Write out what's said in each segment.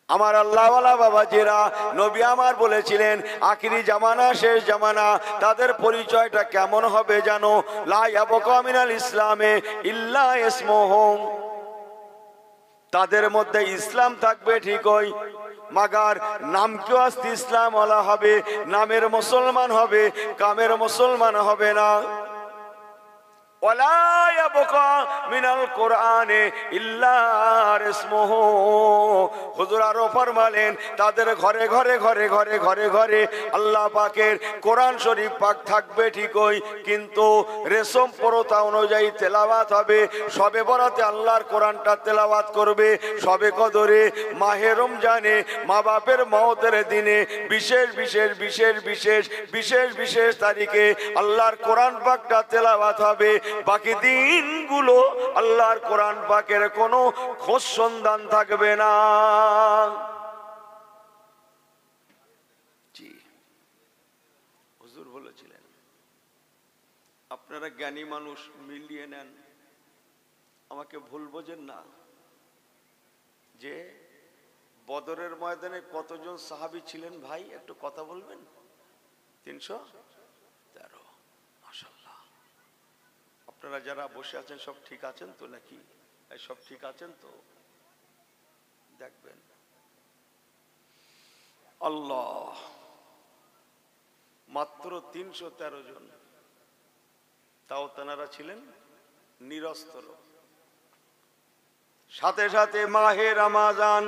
আমার আল্লাহওয়ালা বাবাজিরা, নবী আমার বলেছিলেন আখিরি জামানা, শেষ জামানা, তাদের পরিচয়টা কেমন হবে জানো? লা ইয়াবকা মিনাল ইসলামে ইল্লা ইসমুহু, তাদের মধ্যে ইসলাম থাকবে ঠিকই, মাগার নাম কেউ আস্তে ইসলাম ওয়ালা হবে, নামের মুসলমান হবে, কামের মুসলমান হবে না। ওয়ালা ইয়াবকা মিনাল কোরআনে ইল্লা ইসমুহু, হুজুর আরো ফরমালেন তাদের ঘরে ঘরে ঘরে ঘরে ঘরে ঘরে আল্লাহ পাকের কোরআন শরীফ পাক থাকবে ঠিকই, কিন্তু রেশম প্রথা অনুযায়ী তেলাওয়াত হবে। সবে বরাতে আল্লাহর কোরআনটা তেলাওয়াত করবে, সবে কদরে, মাহে রমজানে, মা বাপের মওতের দিনে, বিশেষ বিশেষ বিশেষ বিশেষ বিশেষ বিশেষ তারিখে আল্লাহর কোরআন পাকটা তেলাওয়াত হবে। বাকি দিনগুলো আল্লাহর কোরআন পাকের কোনো খোঁজ সন্ধান থাকবে না। জি, হুজুর বলেছিলেন আপনারা জ্ঞানী মানুষ, মিলিয়ে নেন, আমাকে ভুল বোঝেন না, যে বদরের ময়দানে কতজন সাহাবী ছিলেন ভাই, একটু কথা বলবেন? 313। মাশাআল্লাহ। আপনারা যারা বসে আছেন সব ঠিক আছেন তো নাকি? সব ঠিক আছেন তো? দেখবেন আল্লাহ, মাত্র 313 জন, তাও তেনারা ছিলেন নিরস্ত্র। সাথে সাথে মাহে রমজান,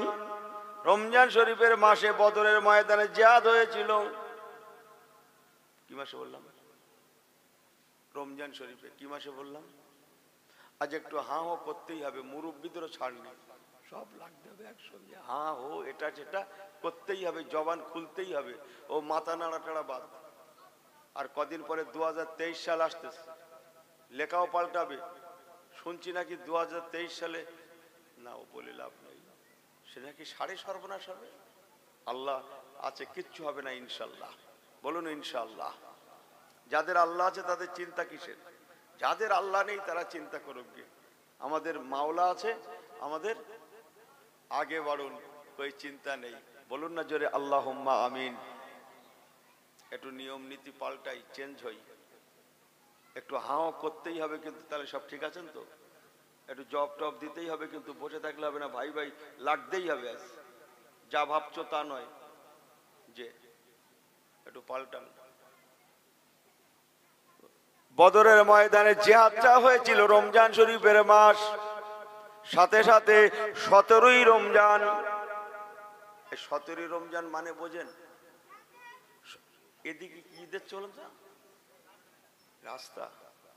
রমজান শরীফের মাসে বদরের ময়দানে জিহাদ হয়েছিল। কি মাসে বললাম? রমজান শরীফে। কি মাসে বললাম? আজ একটু হাঁ হো করতেই হবে, মুরব্বীদেরও ছাড় নেই, সব লাগতে হবে একসঙ্গে, হাঁ হো এটা সেটা করতেই হবে, জবান খুলতেই হবে, ও মাথা নাড়াটাড়া বাদ। আর কদিন পরে 2023 সাল আসতেছে, লেখাও পাল্টাবে। শুনছি নাকি 2023 সালে, না ও বলে লাভ নেই, সে নাকি সাড়ে সর্বনাশ হবে। আল্লাহ আছে, কিচ্ছু হবে না ইনশাল্লাহ। বলুন ইনশাল্লাহ। যাদের আল্লাহ আছে তাদের চিন্তা কিসের? যাদের আল্লাহ নেই তারা চিন্তা করুক গে। আমাদের মাওলা আছে, আমাদের আগে বাড়ুন, ওই চিন্তা নেই। বলুন না জোরে আল্লাহুম্মা আমিন। একটু নিয়ম নীতি পাল্টাই, চেঞ্জ হই, একটু হাও করতেই হবে, কিন্তু তাহলে সব ঠিক আছেন তো? একটু জব টব দিতেই হবে, কিন্তু বসে থাকলে হবে না ভাই, ভাই লাগতেই হবে। আজ যা ভাবছো তা নয়, যে একটু পাল্টান। বদরের ময়দানে জিহাদটা হয়েছিল রমজান শরীফের মাস, সাথে সাথে 17ই রমজান। 17ই রমজান মানে বোঝেন? এদিকে কি ঈদের চলুন তো রাস্তা,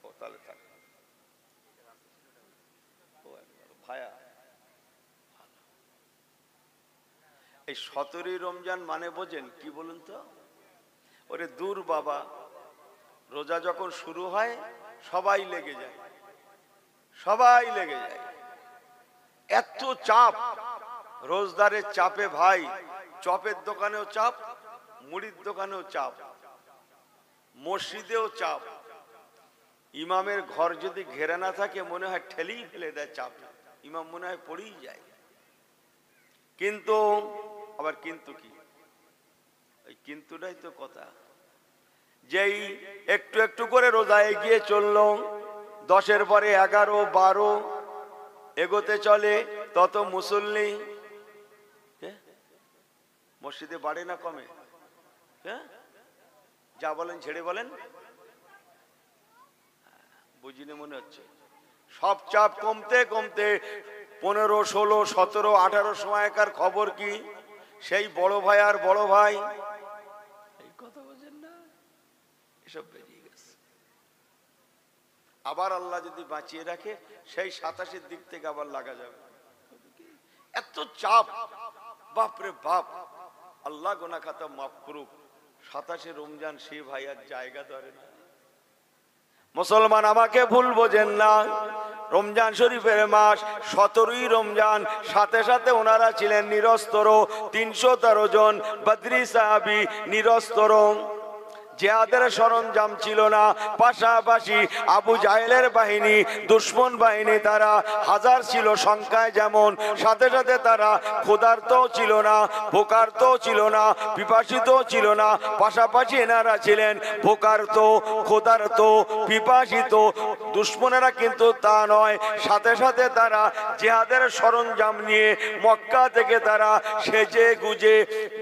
ও তাহলে থাক ভায়া। এই 17ই রমজান মানে বোঝেন কি বলুন তো? ওরে দূর বাবা, রোজা যখন শুরু হয় সবাই লেগে যায়, সবাই লেগে যায়, এত চাপ, রোজদারের চাপে ভাই, চপের দোকানেও চাপ, মুড়ির দোকানেও চাপ, মসজিদেও চাপ। ইমামের ঘর যদি ঘেরা না থাকে মনে হয় ঠেলেই ফেলে দেয় চাপ, ইমাম মনে হয় পড়েই যায়। কিন্তু আবার কিন্তু কি, ওই কিন্তুটাই তো কথা। যেই একটু একটু করে রোজা এগিয়ে চললো, 10-এর পরে 11, 12 এগোতে চলে, তত মুসল্লি মসজিদে বাড়ে না কমে? হ্যাঁ, যা বলেন ছেড়ে বলেন, বুঝিনি মনে হচ্ছে। সব চাপ কমতে কমতে 15, 16, 17, 18 সময়কার খবর কি, সেই বড় ভাই আর বড় ভাই, এই কথা বোঝেন না, এসব বেরিয়ে গেছে। আবার আল্লাহ যদি বাঁচিয়ে রাখে সেই 27-এর দিক থেকে আবার লাগা যাবে। এত চাপ, বাপরে বাপ, আল্লাহ গোনা খাতা মাফ করুক। 27-এ রমজান, সে ভাই আর জায়গা ধরে না। মুসলমান আমাকে ভুল বোঝেন না, রমজান শরীফের মাস 17ই রমজান, সাথে সাথে ওনারা ছিলেন নিরস্ত্র, 313 জন বদরি সাহাবী নিরস্ত্র। জিহাদের সরঞ্জাম ছিল না। পাশাপাশি আবু জাহেলের বাহিনী, দুশমন বাহিনী তারা হাজার ছিল সংখ্যায় যেমন, সাথে সাথে তারা ক্ষুধার্তও ছিল না, ভোকার্তও ছিল না, পিপাসিতও ছিল না। পাশাপাশি এনারা ছিলেন ভোকার্ত, ক্ষুধার্ত, পিপাসিত। দুশমনেরা কিন্তু তা নয়, সাথে সাথে তারা জিহাদের সরঞ্জাম নিয়ে মক্কা থেকে তারা সেজে গুজে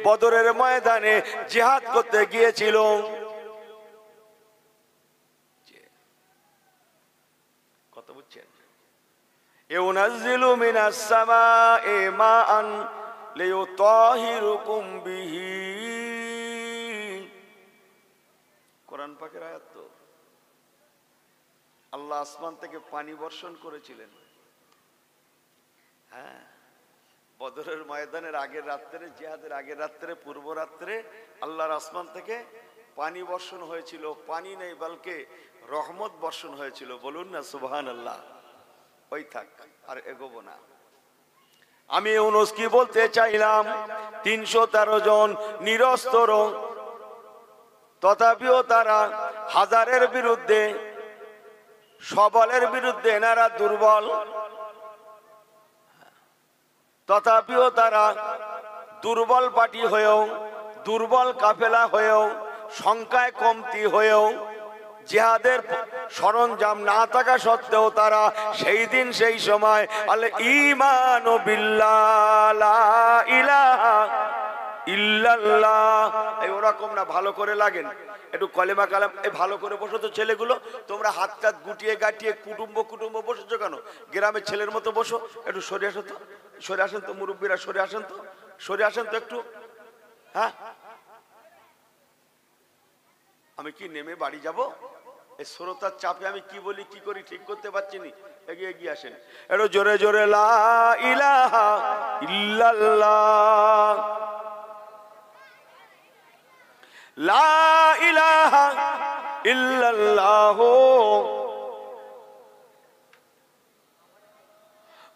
বদরের ময়দানে জিহাদ করতে গিয়েছিল। কত বুঝছেন? ইউনাজ্জিলু মিনাস সামা'i মা'আন লিয়ুতাহিরুকুম বিহি। কোরআন পাকের আয়াত তো। আল্লাহ আসমান থেকে পানি বর্ষণ করেছিলেন। হ্যাঁ, বদরের ময়দানের আগের রাত্রে, জিহাদের আগের রাত্রে, পূর্ব রাত্রে আল্লাহর আসমান থেকে পানি বর্ষণ হয়েছিল। পানি নেই, বলকে রহমত বর্ষণ হয়েছিল। বলুন না সুবহানাল্লাহ। ওই থাক, আর এগোবো না। আমি ইউনূস কি বলতে চাইলাম, 313 জন নিরস্ত্র, তথাপিও তারা হাজারের বিরুদ্ধে, সবলের বিরুদ্ধে এনারা দুর্বল। তথাপিও তারা দুর্বল পার্টি হয়েও, দুর্বল কাফেলা হয়েও, সংখ্যায় কমতি হয়েও, জিহাদের সরঞ্জাম না থাকা সত্ত্বেও তারা সেই দিন সেই সময় আল ঈমানু বিল্লাহ লা ইলাহা ইল্লাল্লাহ, এই ওরকম না, ভালো করে লাগেন একটু কলেমা কালাম। এই ভালো করে বসো তো ছেলেগুলো, তোমরা হাত টাত গুটিয়ে গাটিয়ে কুটুম্ব কুটুম্ব বসেছো কেন? গ্রামের ছেলের মতো বসো। একটু সরে আসো তো, সরে আসেন তো মুরব্বীরা, সরে আসেন তো, সরে আসেন তো একটু। হ্যাঁ, আমি কি নেমে বাড়ি যাব? এই শ্রোতার চাপে আমি কি বলি কি করি ঠিক করতে পারছি না। এগিয়ে এগিয়ে আসেন একটু জোরে জোরে। লা ইলাহা ইল্লাল্লাহ, লা ইলাহা ইল্লাল্লাহ,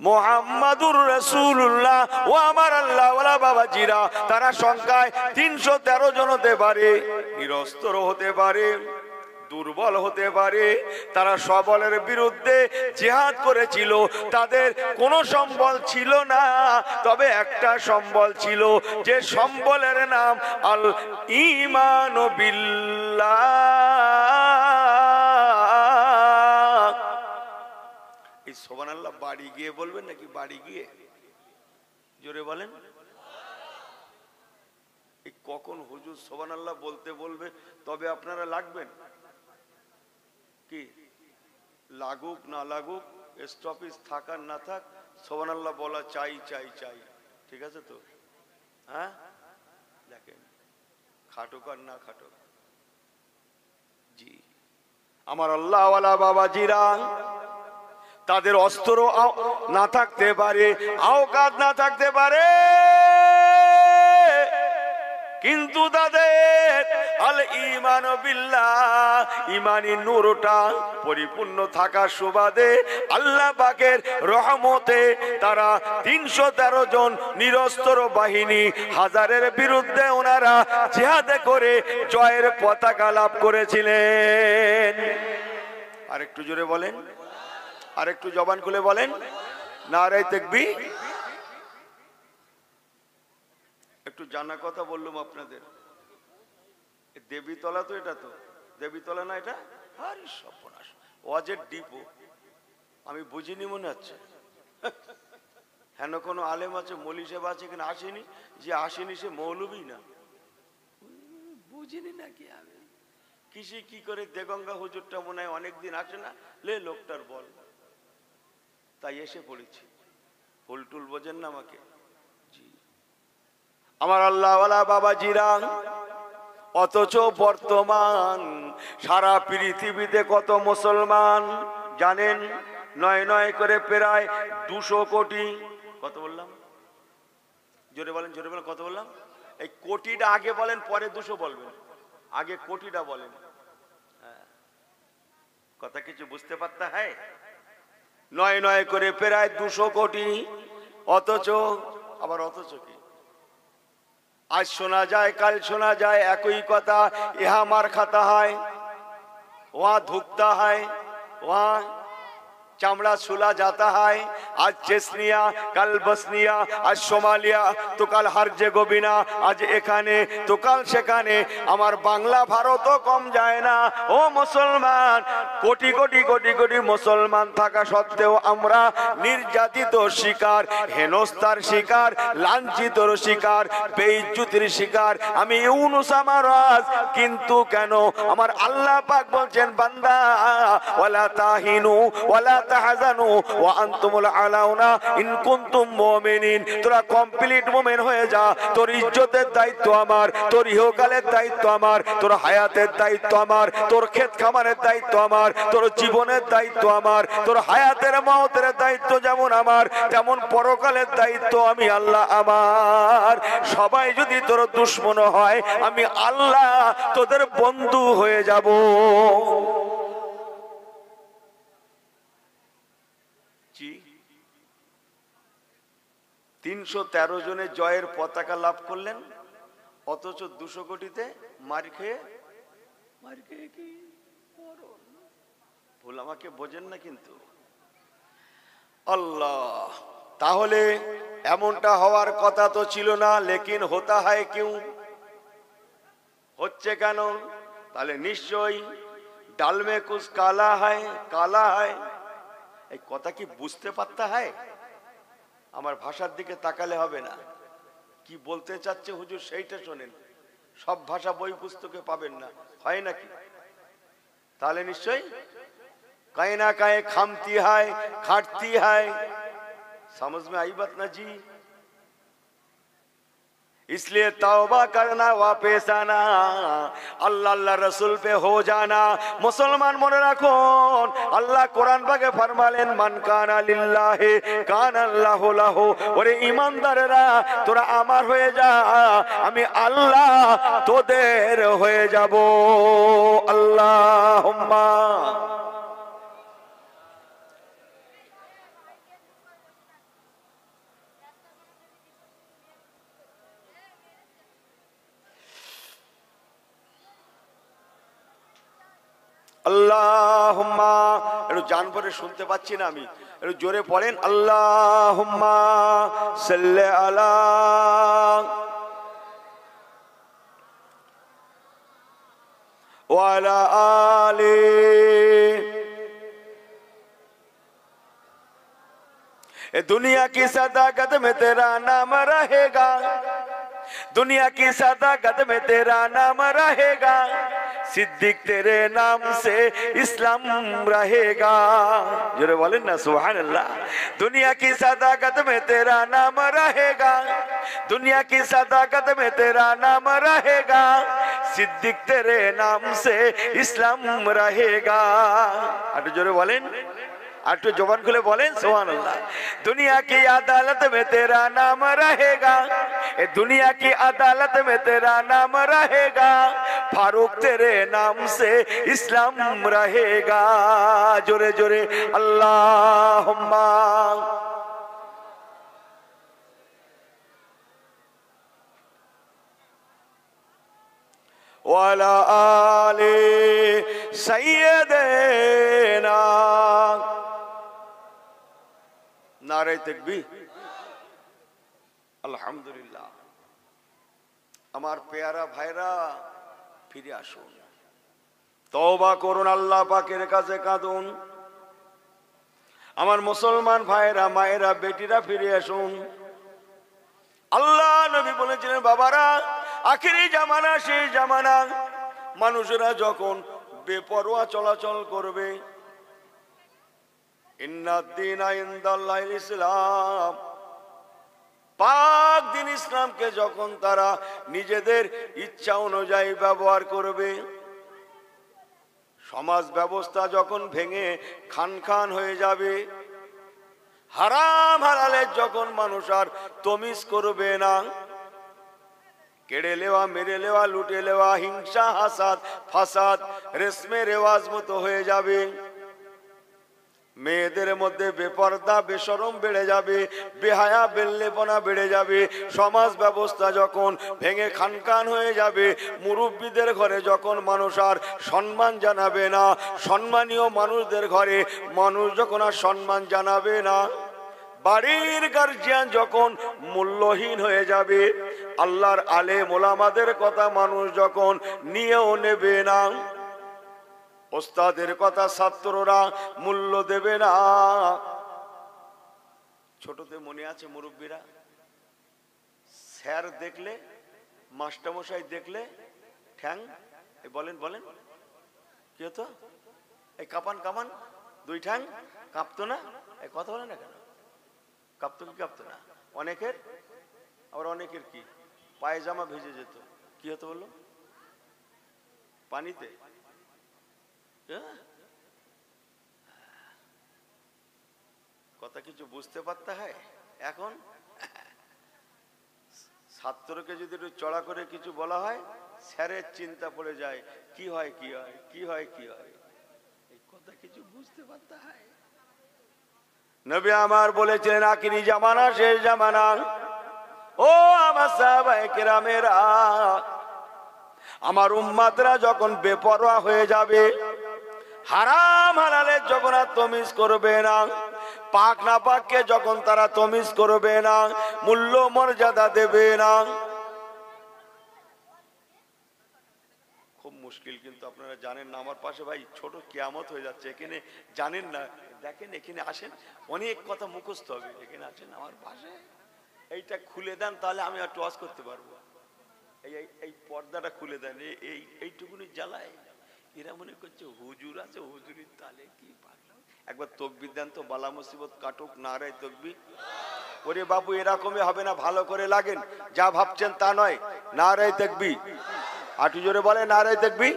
মুহাম্মাদুর রাসূলুল্লাহ। ও আমার আল্লাহ ওয়ালা বাবাজিরা, তারা সংখ্যায় 313 জন হতে পারে, নিরস্ত্র হতে পারে, দুর্বল হতে পারে। তারা সবলের বিরুদ্ধে জিহাদ করেছিল। তাদের কোনো সম্বল ছিল না, তবে একটা সম্বল ছিল, যে সম্বলের নাম আল ঈমানু বিল্লাহ। এই সুবহানাল্লাহ বাড়ি গিয়ে বলবেন নাকি বাড়ি গিয়ে? জোরে বলেন। এই কখন হুজুর সুবহানাল্লাহ বলতে বলবে তবে আপনারা লাগবেন? কি লাগুক না লাগুক, স্টপেজ থাক আর না থাক, সুবহানাল্লাহ বলা চাই চাই চাই। ঠিক আছে তো? হ্যাঁ, দেখেন খাটুক আর না খাটুক। জি, আমার আল্লাহ ওয়ালা বাবাজিরা, তাদের অস্ত্র না থাকতে পারে, আওকাত না থাকতে পারে, কিন্তু তাদের আল ঈমানু বিল্লাহ, ঈমানি নূরটা পরিপূর্ণ থাকার সুবাদে আল্লাহ পাকের রহমতে তারা 313 জন নিরস্ত্র বাহিনী, হাজারের বিরুদ্ধে ওনারা জিহাদে করে জয়ের পতাকা লাভ করেছিলেন। আরেকটু জোরে বলেন, আরেকটু জবান খুলে বলেন নারে তাকবীর। একটু জানা কথা বললাম আপনাদের। দেবীতলা তো, এটা তো দেবীতলা না এটা? আরে সর্বনাশ, ওয়াজের ডিপো। আমি বুঝিনি মনে হচ্ছে। হেন কোনো আলেম আছে, মৌলী সাহেব আছে কিনা? আসেনি। যে আসেনি সে মৌলবী না, বুঝিনি নাকি আমি। কিসে কি করে দেগঙ্গা হুজুরটা মনে হয় অনেকদিন আসে না, লে লোকটার বল, তাই এসে পড়েছি। ফুলটুল বোঝেন না আমাকে? জি, আমার আল্লাহ ওয়ালা বাবাজিরা, অথচ বর্তমান সারা পৃথিবীতে কত মুসলমান জানেন? নয় নয় করে প্রায় 200 কোটি। কত বললাম? জোরে বলেন, জোরে বলেন, কত বললাম? এই কোটিটা আগে বলেন, পরে 200 বলবেন। আগে কোটিটা বলেন। কথা কিছু বুঝতে পারতে হয়? নয় নয় করে প্রায় 200 কোটি। অথচ আবার অথচ কি? আজ শোনা যায় কাল শোনা যায় একই কথা, ইহা মার খাতা হয়, वहां धुकता है, वहां চামড়া সুলা जाता है। आज চেসনিয়া কাল বসনিয়া, আজ সোমালিয়া তো কাল হার্জেগোভিনা, আজ এখানে তো কাল সেখানে। আমার বাংলা ভারতও কম যায় না। ও মুসলমান, কোটি কোটি কোটি কোটি মুসলমান থাকা সত্ত্বেও আমরা নির্যাতিত শিকার, হেনস্থার শিকার, লাঞ্ছিতর শিকার, বেইজ্জতির শিকার। আমি ইউনুস আমার রাজ, কিন্তু কেন আমার আল্লাহ পাক বলছেন বান্দা ওয়ালা তাহিনু ওয়ালা তাহজানু ওয়া আনতুমুল আলাউনা ইন কুনতুম মুমিনিন। তোরা কমপ্লিট মুমিন হয়ে যা। তোর ইজ্জতের দায়িত্ব আমার, তোর ইহকালের দায়িত্ব আমার, তোর হায়াতের দায়িত্ব আমার, তোর ক্ষেত খামারের দায়িত্ব আমার, তোর জীবনের দায়িত্ব আমার, তোর হায়াতের মওতের দায়িত্ব যেমন আমার, তেমন পরকালের দায়িত্ব আমি আল্লাহ আমার। সবাই যদি তোর দুশমন হয়, আমি আল্লাহ তোদের বন্ধু হয়ে যাব। 313 জনের জয়ের পতাকা লাভ করলেন, অথচ 200 কোটিতে মার খেয়ে কি ভুল আমাকে বোঝেন না কিন্তু। আল্লাহ, তাহলে এমনটা হওয়ার কথা তো ছিল না, লেকিন হতা হয় কিউ, হচ্ছে কেন? তাহলে নিশ্চয়ই ডাল মে কুছ কালা হয়, কালা হয়। এই কথা কি বুঝতে পারতে হয়? আমার ভাষার দিকে তাকালে হবে না, কি বলতে চাচ্ছে হুজুর সেইটা শোনেন। সব ভাষা বই পুস্তকে পাবেন না, হয় নাকি? তাহলে নিশ্চয়ই कहीं ना कहीं खामती है, खाटती है। समझ में आई बात ना जी? इसलिए तौबा करना, वापस आना, अल्लाह अल्लाह रसूल पे हो जाना। मुसलमान मने राखुन, अल्लाह कुरान पाके फरमालेन मान काना लिल्लाहि काना अल्लाहु लाहु। ओरे ईमानदारेरा तोरा आमार হয়ে যা, আমি আল্লাহ তোদের হয়ে যাব। আল্লাহুম্মা আল্লাহুম্মা। একটু জান পরে শুনতে পাচ্ছি না আমি, একটু জোরে পড়েন আল্লাহুম্মা সাল্লি আলা ওয়া আলা আলি ए दुनिया की सदाकत में तेरा नाम रहेगा, दुनिया की सदाकत में तेरा नाम रहेगा, सिद्दीक तेरे नाम से इस्लाम रहेगा। जोरे बोलें ना सुभान अल्लाह। दुनिया की सदाकत में तेरा नाम रहेगा, दुनिया की सदाकत में तेरा नाम रहेगा, सिद्दीक तेरे नाम से इस्लाम रहेगा। अरे जोरे बोलें, आटू जबान खुले बोलें सुभान अल्लाह। दुनिया की अदालत में तेरा नाम रहेगा, ए दुनिया की अदालत में तेरा नाम रहेगा, फारूक तेरे नाम से इस्लाम रहेगा। जोरे जोरे अल्लाहुम्मा वाला आले सैयदना। नारे तकबीर, আলহামদুলিল্লাহ। আমার পেয়ারা ভাইরা ফিরে আসুন, তওবা করুন, আল্লাহ পাকের কাছে কাঁদুন। আমার মুসলমান ভাইরা মায়েরা বেটিরা ফিরে আসুন। আল্লাহ নবী বলেছিলেন বাবারা, আখিরি জামানা শেষ জামানা, মানুষেরা যখন বেপরোয়া চলাচল করবে, ইন্নাদ-দীনা ইনদাল্লাহিল ইসলাম, পাক দিন ইসলামকে যখন তারা নিজেদের ইচ্ছা অনুযায়ী ব্যবহার করবে, সমাজ ব্যবস্থা যখন ভেঙে খান খান হয়ে যাবে, হারাম হালালের যখন মানুষ আর তমিজ করবে না, কেড়ে লেওয়া, মেরে লেওয়া, লুটে লেওয়া, হিংসা, হাসাদ, ফাসাদ রেশমে রেওয়াজ মতো হয়ে যাবে, মেয়েদের মধ্যে বেপর্দা বেশরম বেড়ে যাবে, বেহায়া বেল্লেপনা বেড়ে যাবে। সমাজ ব্যবস্থা যখন ভেঙে খানখান হয়ে যাবে, মুরব্বীদের ঘরে যখন মানুষ আর সম্মান জানাবে না, সম্মানীয় মানুষদের ঘরে মানুষ যখন আর সম্মান জানাবে না, বাড়ির গার্জিয়ান যখন মূল্যহীন হয়ে যাবে, আল্লাহর আলেম ওলামাদের কথা মানুষ যখন নিয়েও নেবে না, ওস্তাদের কথা ছাত্ররা মূল্য দেবে না। ছোটতে মনে আছে মুরব্বীরা, স্যার দেখলে, মাস্টারমশাই দেখলে ঠ্যাং বলেন বলেন কি হতো? এই কাপান কামান, দুই ঠ্যাং কাঁপতো না? এই কথা বলে না কেন? কাঁপতো কি কাঁপতো না? অনেকের, আবার অনেকের কি পায়জামা ভিজে যেত। কি হতো বললো? পানিতে। কথা কিছু বুঝতে পারতে হয়। এখন ছাত্রকে যদি একটু চড়া করে কিছু বলা হয়, স্যারের চিন্তা পড়ে যায়, কি হয় কি হয় কি হয় কি হয়। এই কথা কিছু বুঝতে পারতে হয়। নবী আমার বলেছিলেন, আখিরি জামানা, শেষ জামানা। ও আমার সাহাবায়ে কেরামেরা, আমার উম্মাতরা যখন বেপরোয়া হয়ে যাবে, হারাম হালালের যখন আর তমিজ করবে না, পাক না পাককে যখন তারা তমিজ করবে না, মূল্য মর্যাদা দেবে না, খুব মুশকিল। কিন্তু আপনারা জানেন না, আমার পাশে ভাই ছোট কিয়ামত হয়ে যাচ্ছে, এখানে জানেন না, দেখেন এখানে আসেন, অনেক কথা মুখস্থ হবে। এখানে আসেন আমার পাশে, এইটা খুলে দেন, তাহলে আমি একটু ওয়াজ করতে পারবো। এই পর্দাটা খুলে দেন, এইটুকুনি জ্বালায়। এরা মনে করছে হুজুর আছে, হুজুরির তালে কি পারলাম। একবার তকবির দেন তো, বালা মুসিবত কাটুক, নারায়ে তাকবীর। ওরে বাবু, এরকমই হবে না, ভালো করে লাগেন, যা ভাবছেন তা নয়। নারায়ে তাকবীর, আটু জোরে বলে নারায়ে তাকবীর।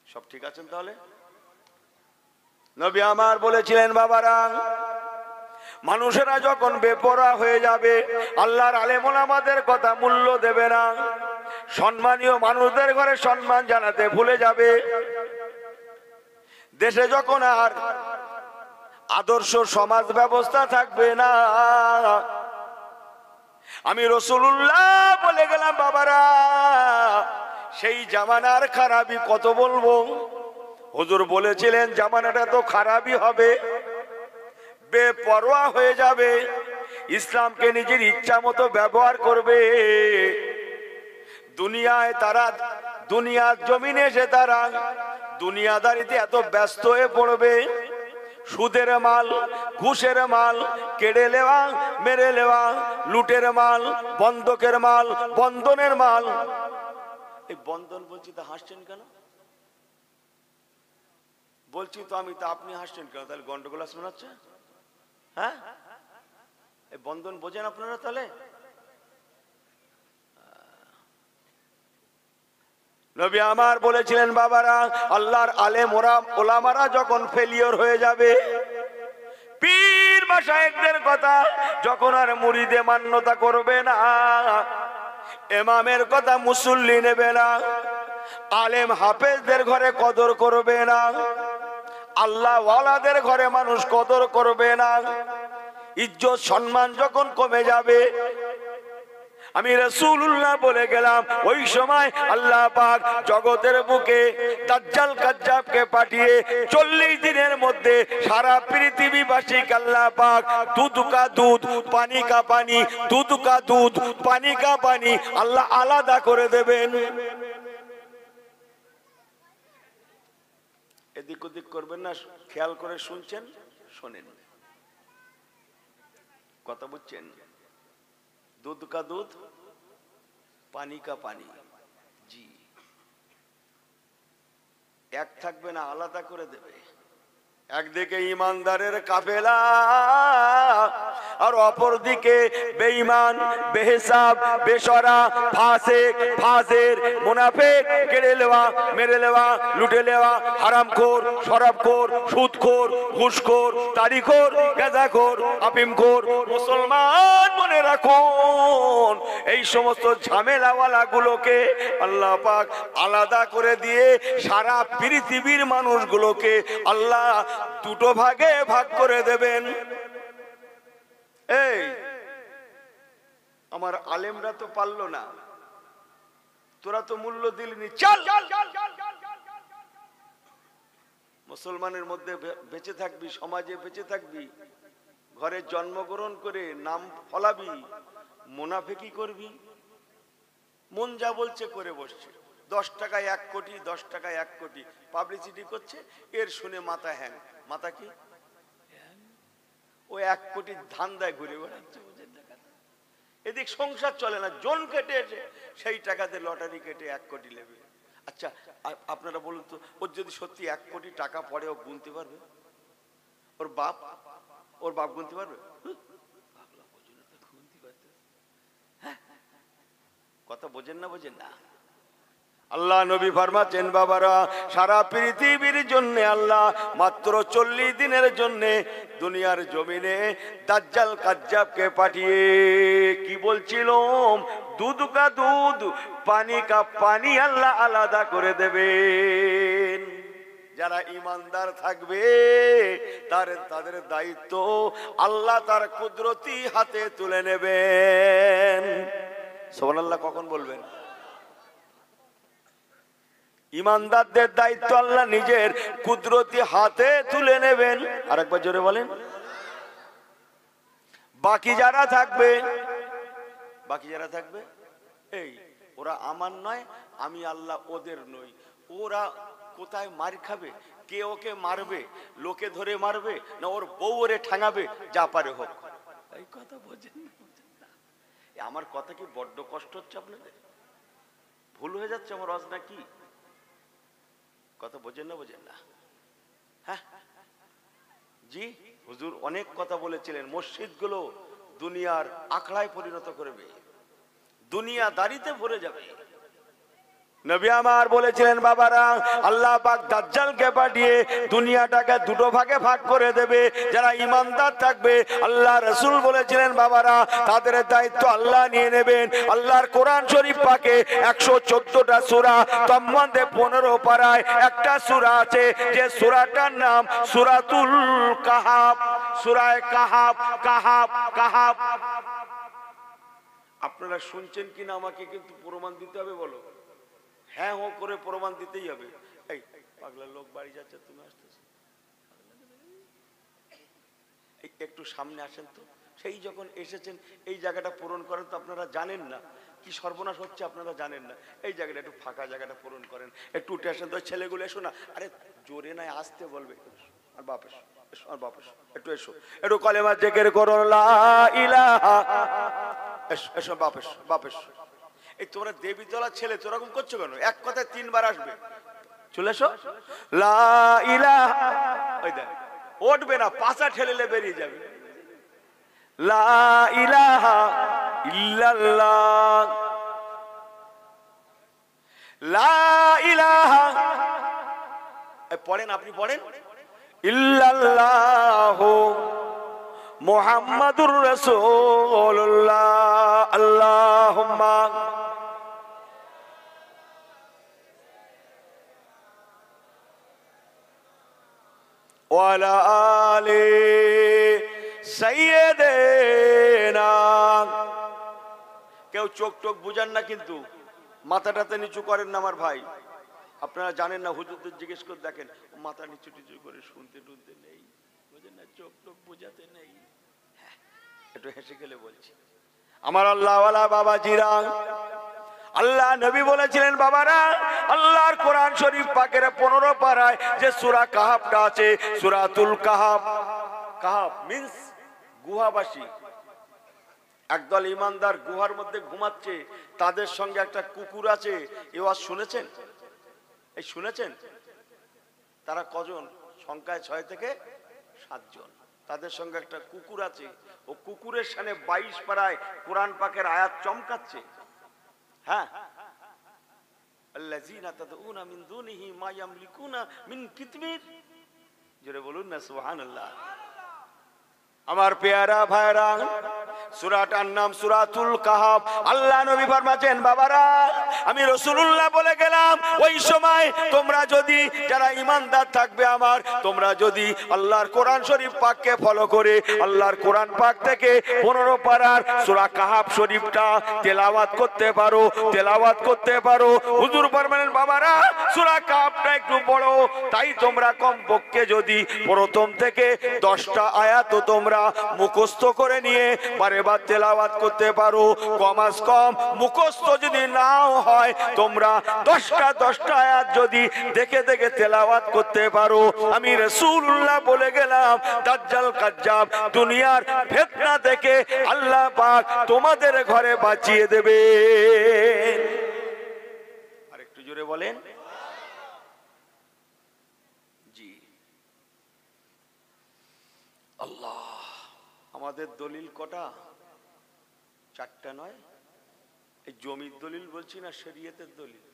সব ঠিক আছেন তাহলে? নবী আমার বলেছিলেন, বাবারা, মানুষেরা যখন বেপরোয়া হয়ে যাবে, আল্লাহর আলেম ওলামাদের কথা মূল্য দেবে না, সম্মানীয় মানুষদের ঘরে সম্মান জানাতে ভুলে যাবে, দেশে যখন আর আদর্শ সমাজ ব্যবস্থা থাকবে না, আমি রাসূলুল্লাহ বলে গেলাম, বাবারা, সেই জামানার খারাপই কত বলবো। হুজুর বলেছিলেন, জামানাটা তো খারাপই হবে, বেপরোয়া হয়ে যাবে, ইসলামকে নিজের ইচ্ছা মতো ব্যবহার করবে। দুনিয়ায় তারা, দুনিয়ার জমিনে এসে তারা দুনিয়াদারিতে এত ব্যস্ত হয়ে পড়বে, সুদের মাল, ঘুষের মাল, কেড়ে নেওয়া, মেরে নেওয়া, লুটের মাল, বন্ধকের মাল, বন্ধনের মাল। এই বন্ধন বলছি, তা হাসছেন কেন? বলছি তো আমি, তা আপনি হাসছেন কেন? তাহলে গন্ডগোল আসবে হচ্ছে। হ্যাঁ, এই বন্ধন বোঝেন আপনারা? তাহলে নবী আমার বলেছিলেন, বাবারা, আল্লাহর আলেম ওলামারা যখন ফেলিওর হয়ে যাবে, পীর মাশায়েখদের কথা যখন আর মুরিদে মান্যতা করবে না, ইমামের কথা মুসল্লি নেবে না, আলেম হাফেজদের ঘরে কদর করবে না, আল্লাহ ওয়ালাদের ঘরে মানুষ কদর করবে না, ইজ্জত সম্মান যখন কমে যাবে, আমি রাসূলুল্লাহ বলে গেলাম, ওই সময় আল্লাহ পাক জগতের বুকে দাজ্জাল কাজ্জাবকে পাঠিয়ে 40 দিনের মধ্যে সারা পৃথিবীবাসীকে আল্লাহ পাক দুধ কা দুধ, পানি কা পানি, দুধ কা দুধ, পানি কা পানি আল্লাহ আলাদা করে দেবেন। এদিক ওদিক করবেন না, খেয়াল করে শুনছেন, শোনেন, কথা বুঝছেন? দুধ কা দুধ, পানি কা পানি। জি, এক থাকবে না, আলাদা করে দেবে। একদিকে ইমানদারের কাফেলা, আর অপরদিকে বেঈমান, বেহিসাব, বেশরা, ফাসিক, ফাজির, মুনাফিক, কেড়ে নেওয়া, মেরে নেওয়া, লুটে নেওয়া, হারামখোর, শরাবখোর, সুদখোর, ঘুষখোর, তারিখোর, গাঁজাখোর, আফিমখোর। মুসলমান মনে রাখুন, এই সমস্ত ঝামেলাওয়ালা গুলোকে আল্লাহ পাক আলাদা করে দিয়ে সারা পৃথিবীর মানুষগুলোকে আল্লাহ দুটো ভাগে ভাগ করে দেবেন। এই আমার আলেমরা তো পারলো না, তোরা তো মূল্য দিলনি, চল মুসলমানের মধ্যে বেঁচে থাকবি, সমাজে বেঁচে থাকবি, ঘরে জন্মগ্রহণ করে নাম ফলাবি, মুনাফিকি করবি, মন যা বলছে করে বসছে। 10 টাকায় 1 কোটি, 10 টাকায় 1 কোটি পাবলিসিটি করছে, এর শুনে মাথা হ্যাং। মাথা কি? ও 1 কোটির ধান্দায় ঘুরে বেড়াচ্ছে। এদিক সংসার চলে না, জন কেটে এসে সেই টাকাতে লটারি কেটে 1 কোটি নেবে। আচ্ছা আপনারা বলুন তো, ওর যদি সত্যি 1 কোটি টাকা পড়ে, ও গুনতে পারবে? ওর বাপ গুনতে পারবে? কথা বোঝেন না? বোঝেন না? আল্লাহ নবী ফরমাচ্ছেন, বাবারা, সারা পৃথিবীর জন্য আল্লাহ মাত্র 40 দিনের জন্য দুনিয়ার জমিনে দাজ্জাল কাজ্জাবকে পাঠিয়ে কি বলছিলাম, দুধ কা দুধ, পানি কা পানি আল্লাহ আলাদা করে দেবেন। যারা ইমানদার থাকবে তাদের দায়িত্ব আল্লাহ তার কুদরতি হাতে তুলে নেবেন। সুবহানাল্লাহ কখন বলবেন? ইমানদারদের দায়িত্ব আল্লাহ নিজের কুদরতি হাতে তুলে নেবেন। আরেকবার জোরে বলেন। বাকি যারা থাকবে এই ওরা আমার নয়, আমি আল্লাহ ওদের নই। ওরা কোথায় মার খাবে, কে ওকে মারবে, লোকে ধরে মারবে না ওর বউ ওরে ঠাঙাবে, যা পারে হোক। এই কথা বোঝেন না? আমার কথা কি বড্ড কষ্ট হচ্ছে আপনাদের? ভুল হয়ে যাচ্ছে আমার ওয়াজ নাকি? কথা বোঝেন না? বোঝেন না? হ্যাঁ জি, হুজুর অনেক কথা বলেছিলেন, মসজিদগুলো দুনিয়ার আখড়ায় পরিণত করবে, দুনিয়াদারিতে ভরে যাবে। নবী আমার বলেছিলেন, বাবারা, আল্লাহ পাক দাজ্জালকে পাঠিয়ে দুনিয়াটাকে দুটো ভাগে ভাগ করে দেবে। যারা ইমানদার থাকবে, আল্লাহ রাসূল বলেছিলেন, বাবারা, তাদের দায়িত্ব আল্লাহ নিয়ে নেবেন। আল্লাহর কোরআন শরীফ পাকে 114টা সূরা, তার মধ্যে 15 পারায় একটা সূরা আছে, যে সূরাটার নাম সূরাতুল কাহাফ। সূরায়ে কাহাফ, কাহাফ, কাহাফ। আপনারা শুনছেন কিনা আমাকে কিন্তু প্রমাণ দিতে হবে। বলো হ্যাঁ হো করে প্রমাণ দিতেই হবে। এই পাগলা লোক বাড়ি যাচ্ছে, তুমি আসতেছ, একটু সামনে আসেন তো। সেই যখন এসেছেন এই জায়গাটা পূরণ করেন তো। আপনারা জানেন না কি সর্বনাশ হচ্ছে, আপনারা জানেন না। এই জায়গাটা একটু ফাঁকা জায়গাটা পূরণ করেন, একটু উঠে আসেন তো। ছেলেগুলো এসো না, আরে জোরে নাই আসতে বলবে। আর বাপ এসো, এসো, আর বাপ এসো, একটু এসো, একটু কলেমা জিকির করো, লা ইলাহা। এসো, এসো বাপ এসো, বাপ এসো। এই তোমরা দেবীতলা ছেলে তো এরকম করছো কেন? এক কথায় 3 বার আসবে। চলে এসো, লা ইলাহা। ওই দেখ উঠবে না, পাছা ঠেলেলে বেরিয়ে যাবে। লা ইলাহা ইল্লাল্লাহ, লা ইলাহা। পড়েন, আপনি পড়েন, ইল্লাল্লাহু মুহাম্মাদুর রাসূলুল্লাহ, আল্লাহুম্মা ওয়া আলা আলি সাইয়্যিদিনা। কেউ চোখ টোক বুঝান না কিন্তু, মাথাটাতে নিচু করেন না আমার ভাই। আপনারা জানেন না, হুজুরদের জিজ্ঞেস করে দেখেন, মাথা নিচু টিচু করে শুনতে টুনতে নেই, বুঝেন না, চোখ টোক বুঝাতে নেই। একটু হেসে গেলে বলছি, আমার আল্লাহওয়ালা বাবাজিরা, আল্লাহ নবী বলেছিলেন, বাবারা, আল্লাহর কোরআন শরীফ পাকের 15 পারায় যে সূরা কাহাফটা আছে, সূরাতুল কাহাফ। কাহাফ মিন্স গুহাবাসী। একদল ইমানদার গুহার মধ্যে ঘুমাচ্ছে, তাদের সঙ্গে একটা কুকুর আছে। এ ওয়াজ শুনেছেন? এই শুনেছেন? তারা কজন? সংখ্যায় 6 থেকে 7 জন। তাদের সঙ্গে একটা কুকুর আছে, ও কুকুরের সামনে 22 পারায় কোরআন পাকের আয়াত চমকাচ্ছে। হ্যাঁ, আল্লাযীনা তাদউনা মিন দুনিহি মা ইয়ামলিকুনা মিন কিতমির। জোরে বলুন না সুবহানাল্লাহ। আমার পেয়ারা ভাইরা, সূরাটার নাম সূরাতুল কাহাফ। আল্লাহ নবী ফরমাচ্ছেন, বাবারা আমি রাসূলুল্লাহ বলে গেলাম, ওই সময় তোমরা যদি, যারা ঈমানদার থাকবে আমার, তোমরা যদি আল্লাহর কোরআন শরীফ পাককে ফলো করে আল্লাহর কোরআন পাক থেকে 15 পারার সূরা কাহাফ শরীফটা তেলাওয়াত করতে পারো। হুজুর ফরমালেন, বাবারা সূরা কাহাফটা একটু বড়, তাই তোমরা কমপক্ষে যদি প্রথম থেকে 10টা আয়াত তোমরা মুখস্থ করে নিয়ে বারেবার তেলাওয়াত করতে পারো। কমাস কম মুখস্থ যদি নাও হয়, তোমরা 10টা আয়াত যদি দেখে দেখে তেলাওয়াত করতে পারো, আমি রাসূলুল্লাহ বলে গেলাম, দাজ্জাল কাজ্জাব দুনিয়ার ফিতনা থেকে আল্লাহ পাক তোমাদের ঘরে বাঁচিয়ে দেবে। আর একটু জোরে বলেন। জি আল্লাহ। আমাদের দলিল কটা? 4টা নয়। এই জমির দলিল বলছি না, শরীয়তের দলিল।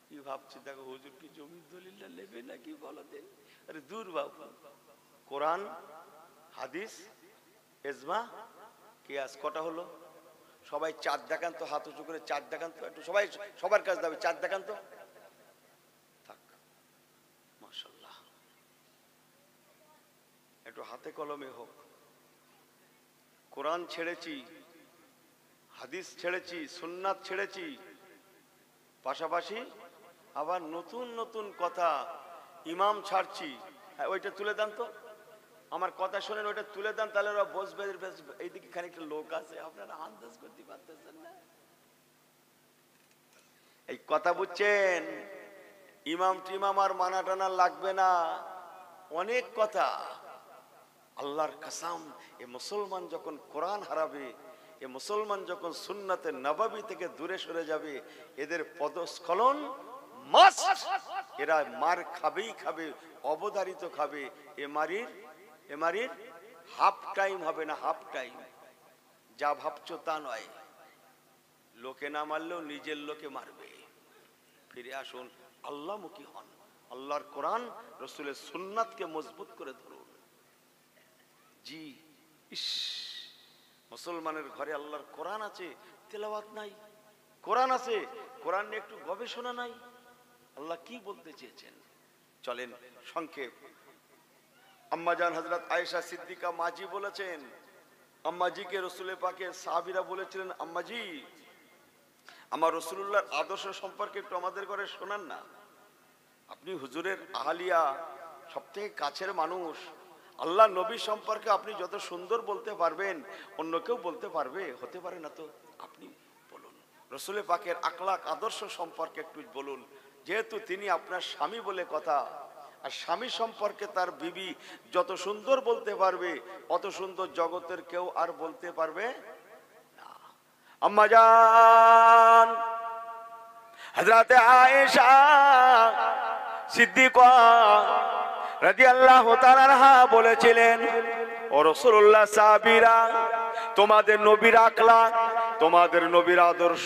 কি ভাবছি দেখো, হুজুর কি জমির দলিলটা নেবে নাকি বলো দেন? আরে দূর বাবু, কোরআন, হাদিস, ইজমা, কিয়াস। কটা হলো? সবাই 4 দেখান তো, হাত উঁচু করে 4 দেখান তো, একটু সবাই, সবার কাছে যাবে, 4 দেখান তো। থাক, মাশাআল্লাহ, একটু হাতে কলমে হোক। কোরআন ছেড়েছি, হাদিস ছেড়েছি, সুন্নাত ছেড়েছি, পাশাপাশি আবার নতুন নতুন কথা, ইমাম ছাড়ছি। হ্যাঁ, ওইটা তুলে দেন তো, আমার কথা শোনেন, ওইটা তুলে দেন, তাহলে ওরা বসবে। এইদিকে খানিকটা লোক আছে, আপনারা আন্দাজ করতে পারতেছেন না। এই কথা বুঝছেন? ইমাম টিমাম আর মানা টানা লাগবে না, অনেক কথা। আল্লাহর কসম, এ মুসলমান যখন কোরআন হারাবে, এ মুসলমান যখন সুন্নাতে নববী থেকে দূরে সরে যাবে, এদের পদস্খলন মাস্ট। এরা মার খাবেই খাবে, অবধারিত খাবে। এ মারির হাফ টাইম হবে না, হাফ টাইম। যা ভাবছো তা নয়, লোকে না মারলেও নিজের লোকে মারবে। ফিরে আসুন, আল্লাহমুখী হন, আল্লাহর কোরআন রাসূলের সুন্নাতকে মজবুত করে ধরুন। জি, ইস, মুসলমানের ঘরে আল্লাহর কোরআন আছে, তেলাওয়াত নাই। কোরআন আছে, কোরআন নিয়ে একটু গবেষণা নাই। আল্লাহ কি বলতে চেয়েছেন চলেন সংক্ষেপ। আম্মাজান হযরত আয়েশা সিদ্দিকা মাজি বলেছেন, আম্মাজিকে রাসূল পাকের সাহাবীরা বলেছিলেন, আম্মাজি আমার রাসূলুল্লাহর আদর্শ সম্পর্কে একটু আমাদের ঘরে শোনান না। আপনি হুজুরের আহলিয়া, সবথেকে কাছের মানুষ, আল্লাহ নবী সম্পর্কে আপনি যত সুন্দর বলতে পারবেন, অন্য কেউ বলতে পারবে? হতে পারে না তো। আপনি বলুন রাসূল পাকের আখলাক আদর্শ সম্পর্কে একটু বলুন, যেহেতু তিনি আপনার স্বামী বলে কথা। আর স্বামী সম্পর্কে তার বিবি যত সুন্দর বলতে পারবে, অত সুন্দর জগতের কেউ আর বলতে পারবে না। আম্মা জান হযরত আয়েশা সিদ্দিকা রাদিয়াল্লাহু তাআলা আনহা বলেছিলেন, ও রাসূলুল্লাহ, সাহাবীরা তোমাদের নবীর আখলাক, তোমাদের নবীর আদর্শ,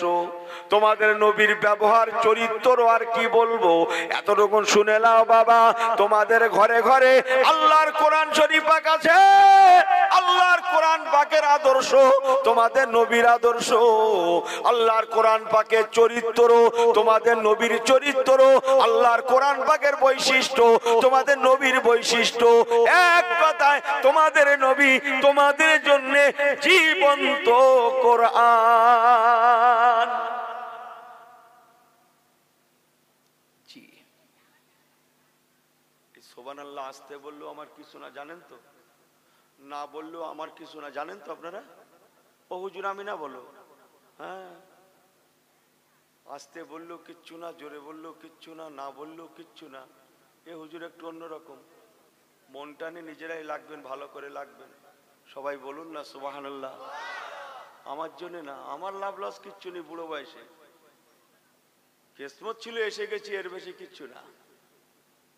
তোমাদের নবীর ব্যবহার চরিত্র আর কি বলবো, এতটুকু শুনে নাও বাবা। তোমাদের ঘরে ঘরে আল্লাহর কোরআন শরীফ পাক আছে, আল্লাহর কোরআন পাকের আদর্শ, তোমাদের নবীর আদর্শ, আল্লাহর কোরআন পাকের চরিত্র, তোমাদের নবীর চরিত্র, আল্লাহর কোরআন পাকের বৈশিষ্ট্য, তোমাদের নবীর বৈশিষ্ট্য। এক কথায় তোমাদের নবী তোমাদের জন্য জীবন্ত কোরআন। জি, সুবহানাল্লাহ আসতে বললো আমার কিছু না, জানেন তো? না বললেও আমার কিছু না, জানেন তো আপনারা? ও হুজুর আমি না বলো, হ্যাঁ, আসতে বললো কিচ্ছু না, জোরে বললো কিচ্ছু না, না বললেও কিচ্ছু না। এ হুজুর একটু অন্যরকম, মনটা নিয়ে নিজেরাই লাগবেন, ভালো করে লাগবেন। সবাই বলুন না সুবহানাল্লাহ। আমার জন্য না, আমার লাভ লস কিচ্ছু নেই। বুড়ো বয়সে কিসমত ছিল, এসে গেছি, এর বেশি কিচ্ছু না।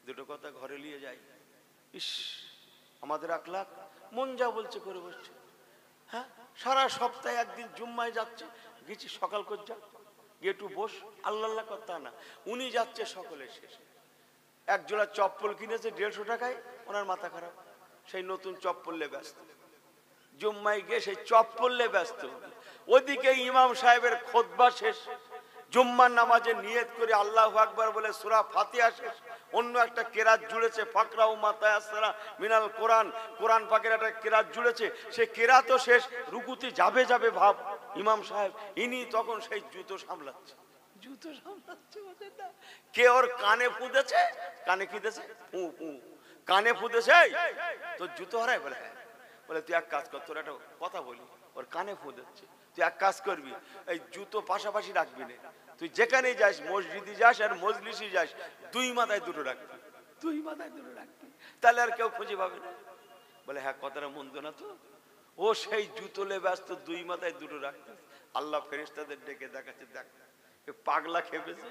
দুটো কথা ঘরে নিয়ে যাই। ইস, আমাদের আখলাক মন যা বলছে করে বসছে। হ্যাঁ, সারা সপ্তাহে একদিন জুম্মায় যাচ্ছে, গেছি সকাল করে যা, গিয়ে একটু বস, আল্লাহ আল্লাহ কথা না। উনি যাচ্ছে সকলের শেষে, এক জোড়া চপ্পল কিনেছে 150 টাকায়, ওনার মাথা খারাপ, সেই নতুন চপ্পলে ব্যস্ত, জুম্মায় গিয়ে সেই চপ্পলে ব্যস্ত। ওদিকে ইমাম সাহেবের খুতবা শেষ, জুম্মার নামাজে নিয়ত করে আল্লাহু আকবার বলে সূরা ফাতিহা শেষ, অন্য একটা কেরাত জুড়েছে, ফাকরাউ মা তায়াসসারা মিনাল কোরআন, কোরআন পাকের একটা কেরাত জুড়েছে, সেই কেরাতও শেষ, রুকুতে যাবে যাবে ভাব ইমাম সাহেব, ইনি তখন সেই জুতো সামলাচ্ছে, জুতো সামলাচ্ছে। কে ওর কানে ফুঁদেছে, কানে কি দিয়েছে, ফু ফু, কানে ফুঁদেছে, তোর জুতো হারায় বলে, হ্যাঁ। বলে তুই এক কাজ কর, তোর একটা কথা বলি, ওর কানে ফুঁদেছে, তুই এক কাজ করবি, এই জুতো পাশাপাশি রাখবি না, তুই যেখানেই যাস, মসজিদে যাস আর মজলিসে যাস, দুই মাথায় দুটো রাখবি, দুই মাথায় দুটো রাখবি, তাহলে আর কেউ খুঁজে পাবে না। বলে হ্যাঁ, কথাটা মন্দ না তো। ও সেই জুতোলে ব্যস্ত, দুই মাথায় দুটো রাখতে। আল্লাহ ফেরেশতাদের ডেকে দেখাচ্ছে, দেখ পাগলা খেপেছে,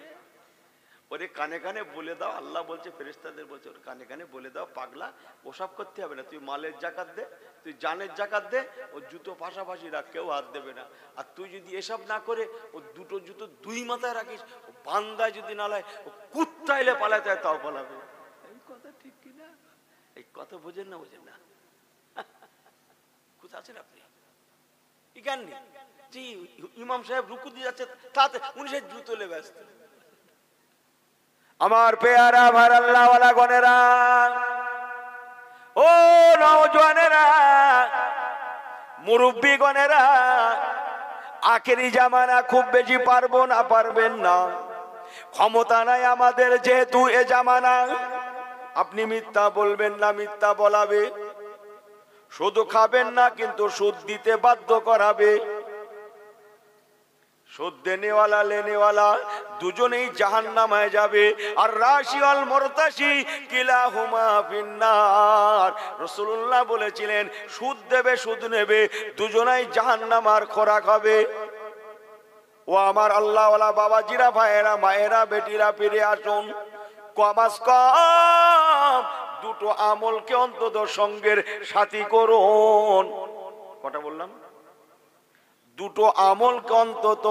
ওরে কানে কানে বলে দাও, আল্লাহ বলছে ফেরেশতাদের বলছে ওর কানে কানে বলে দাও, পাগলা ওসব করতে হবে না, তুই মালের জাকাত দে, তুই জানের জাকাত দে, ও জুতো পাশাপাশি রাখ, কেউ হাত দেবে না। আর তুই যদি এসব না করে ও দুটো জুতো দুই মাথায় রাখিস, ও বান্দায় যদি না লাই, ও কুত্তা এলে পালাতে হয় তাও পালাবে। এই কথা ঠিক কিনা? এই কথা বোঝেন না, বোঝেন না? কোথায় আছেন আপনি? জ্ঞান নেই। জি, ইমাম সাহেব রুকু দিয়ে যাচ্ছে, তাতে উনি সেই জুতো লে ব্যস্ত। আমার পেয়ারা ভার আল্লাহ ওয়ালা গনেরা, ও নওজওয়ানেরা, মুরব্বী গনেরা, আখেরি জামানা, খুব বেশি পারবো না, পারবেন না, ক্ষমতা নাই আমাদের যেহেতু এ জামানা। আপনি মিথ্যা বলবেন না, মিথ্যা বলাবে, শুধু খাবেন না কিন্তু সুদ দিতে বাধ্য করাবে। সুদ দেনেওয়ালা লেনেওয়ালা দুজনেই জাহান্নামে যাবে। আর রাশি আল মুরতাশি কিলাহুমা ফিন্নার, রাসূলুল্লাহ বলেছিলেন সুদ দেবে সুদ নেবে দুজনেই জাহান্নামার খোরাক হবে। ও আমার আল্লাহওয়ালা বাবাজিরা, ভাইয়েরা, মায়েরা, বেটিরা, ফিরে আসুন। কমাস কম দুটো আমলকে অন্তত সঙ্গের সাথী করুন। কটা বললাম? দুটো আমলকে অন্তত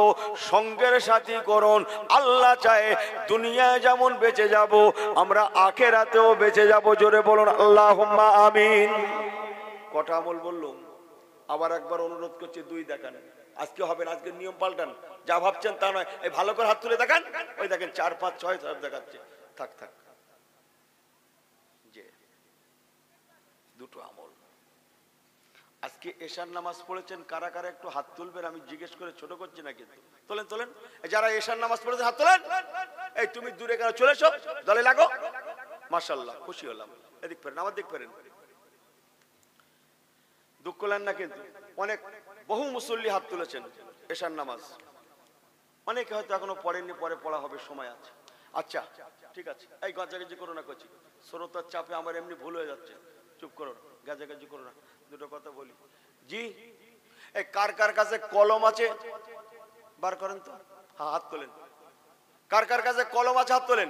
সঙ্গের সাথী করুন। আল্লাহ চায় দুনিয়ায় যেমন বেঁচে যাব, আমরা আখিরাতেও বেঁচে যাব। জোরে বলুন আল্লাহুম্মা আমিন। কটা আমল বললাম? আবার একবার অনুরোধ করছি, দুই দেখান। আজকে হবে না, আজকে নিয়ম পাল্টান, যা ভাবছেন তা নয়। এই ভালো করে হাত তুলে দেখান, ওই দেখেন 4, 5, 6 সব দেখাচ্ছে। থাক থাক, যে দুটো আমল। আজকে এশার নামাজ পড়েছেন কারা কারা একটু হাত তুলবেন, আমি জিজ্ঞেস করে ছোট করছি না কিন্তু। তোলেন তোলেন, যারা এশার নামাজ পড়েছেন হাত তোলেন। এই তুমি দূরে কেন, চলে এসো, দলে লাগো। মাশাআল্লাহ, খুশি হলাম। এদিক ফেরেন, আমার দিক ফেরেন। দুঃখ করলেন না কিন্তু, অনেক বহু মুসল্লি হাত তুলেছেন এশার নামাজ। অনেকে হয়তো এখনো পড়েননি, পরে পড়া হবে, সময় আছে। আচ্ছা ঠিক আছে, এই গাজাগাজি করো না, করছি শ্রোতার চাপে আমার এমনি ভুল হয়ে যাচ্ছে, চুপ করো, গাজাগাজি করো না। দুটো কথা বলি জি, এই কার কার কাছে কলম আছে বার করেন তো, হাত তোলেন। কার কার কাছে কলম আছে হাত তোলেন।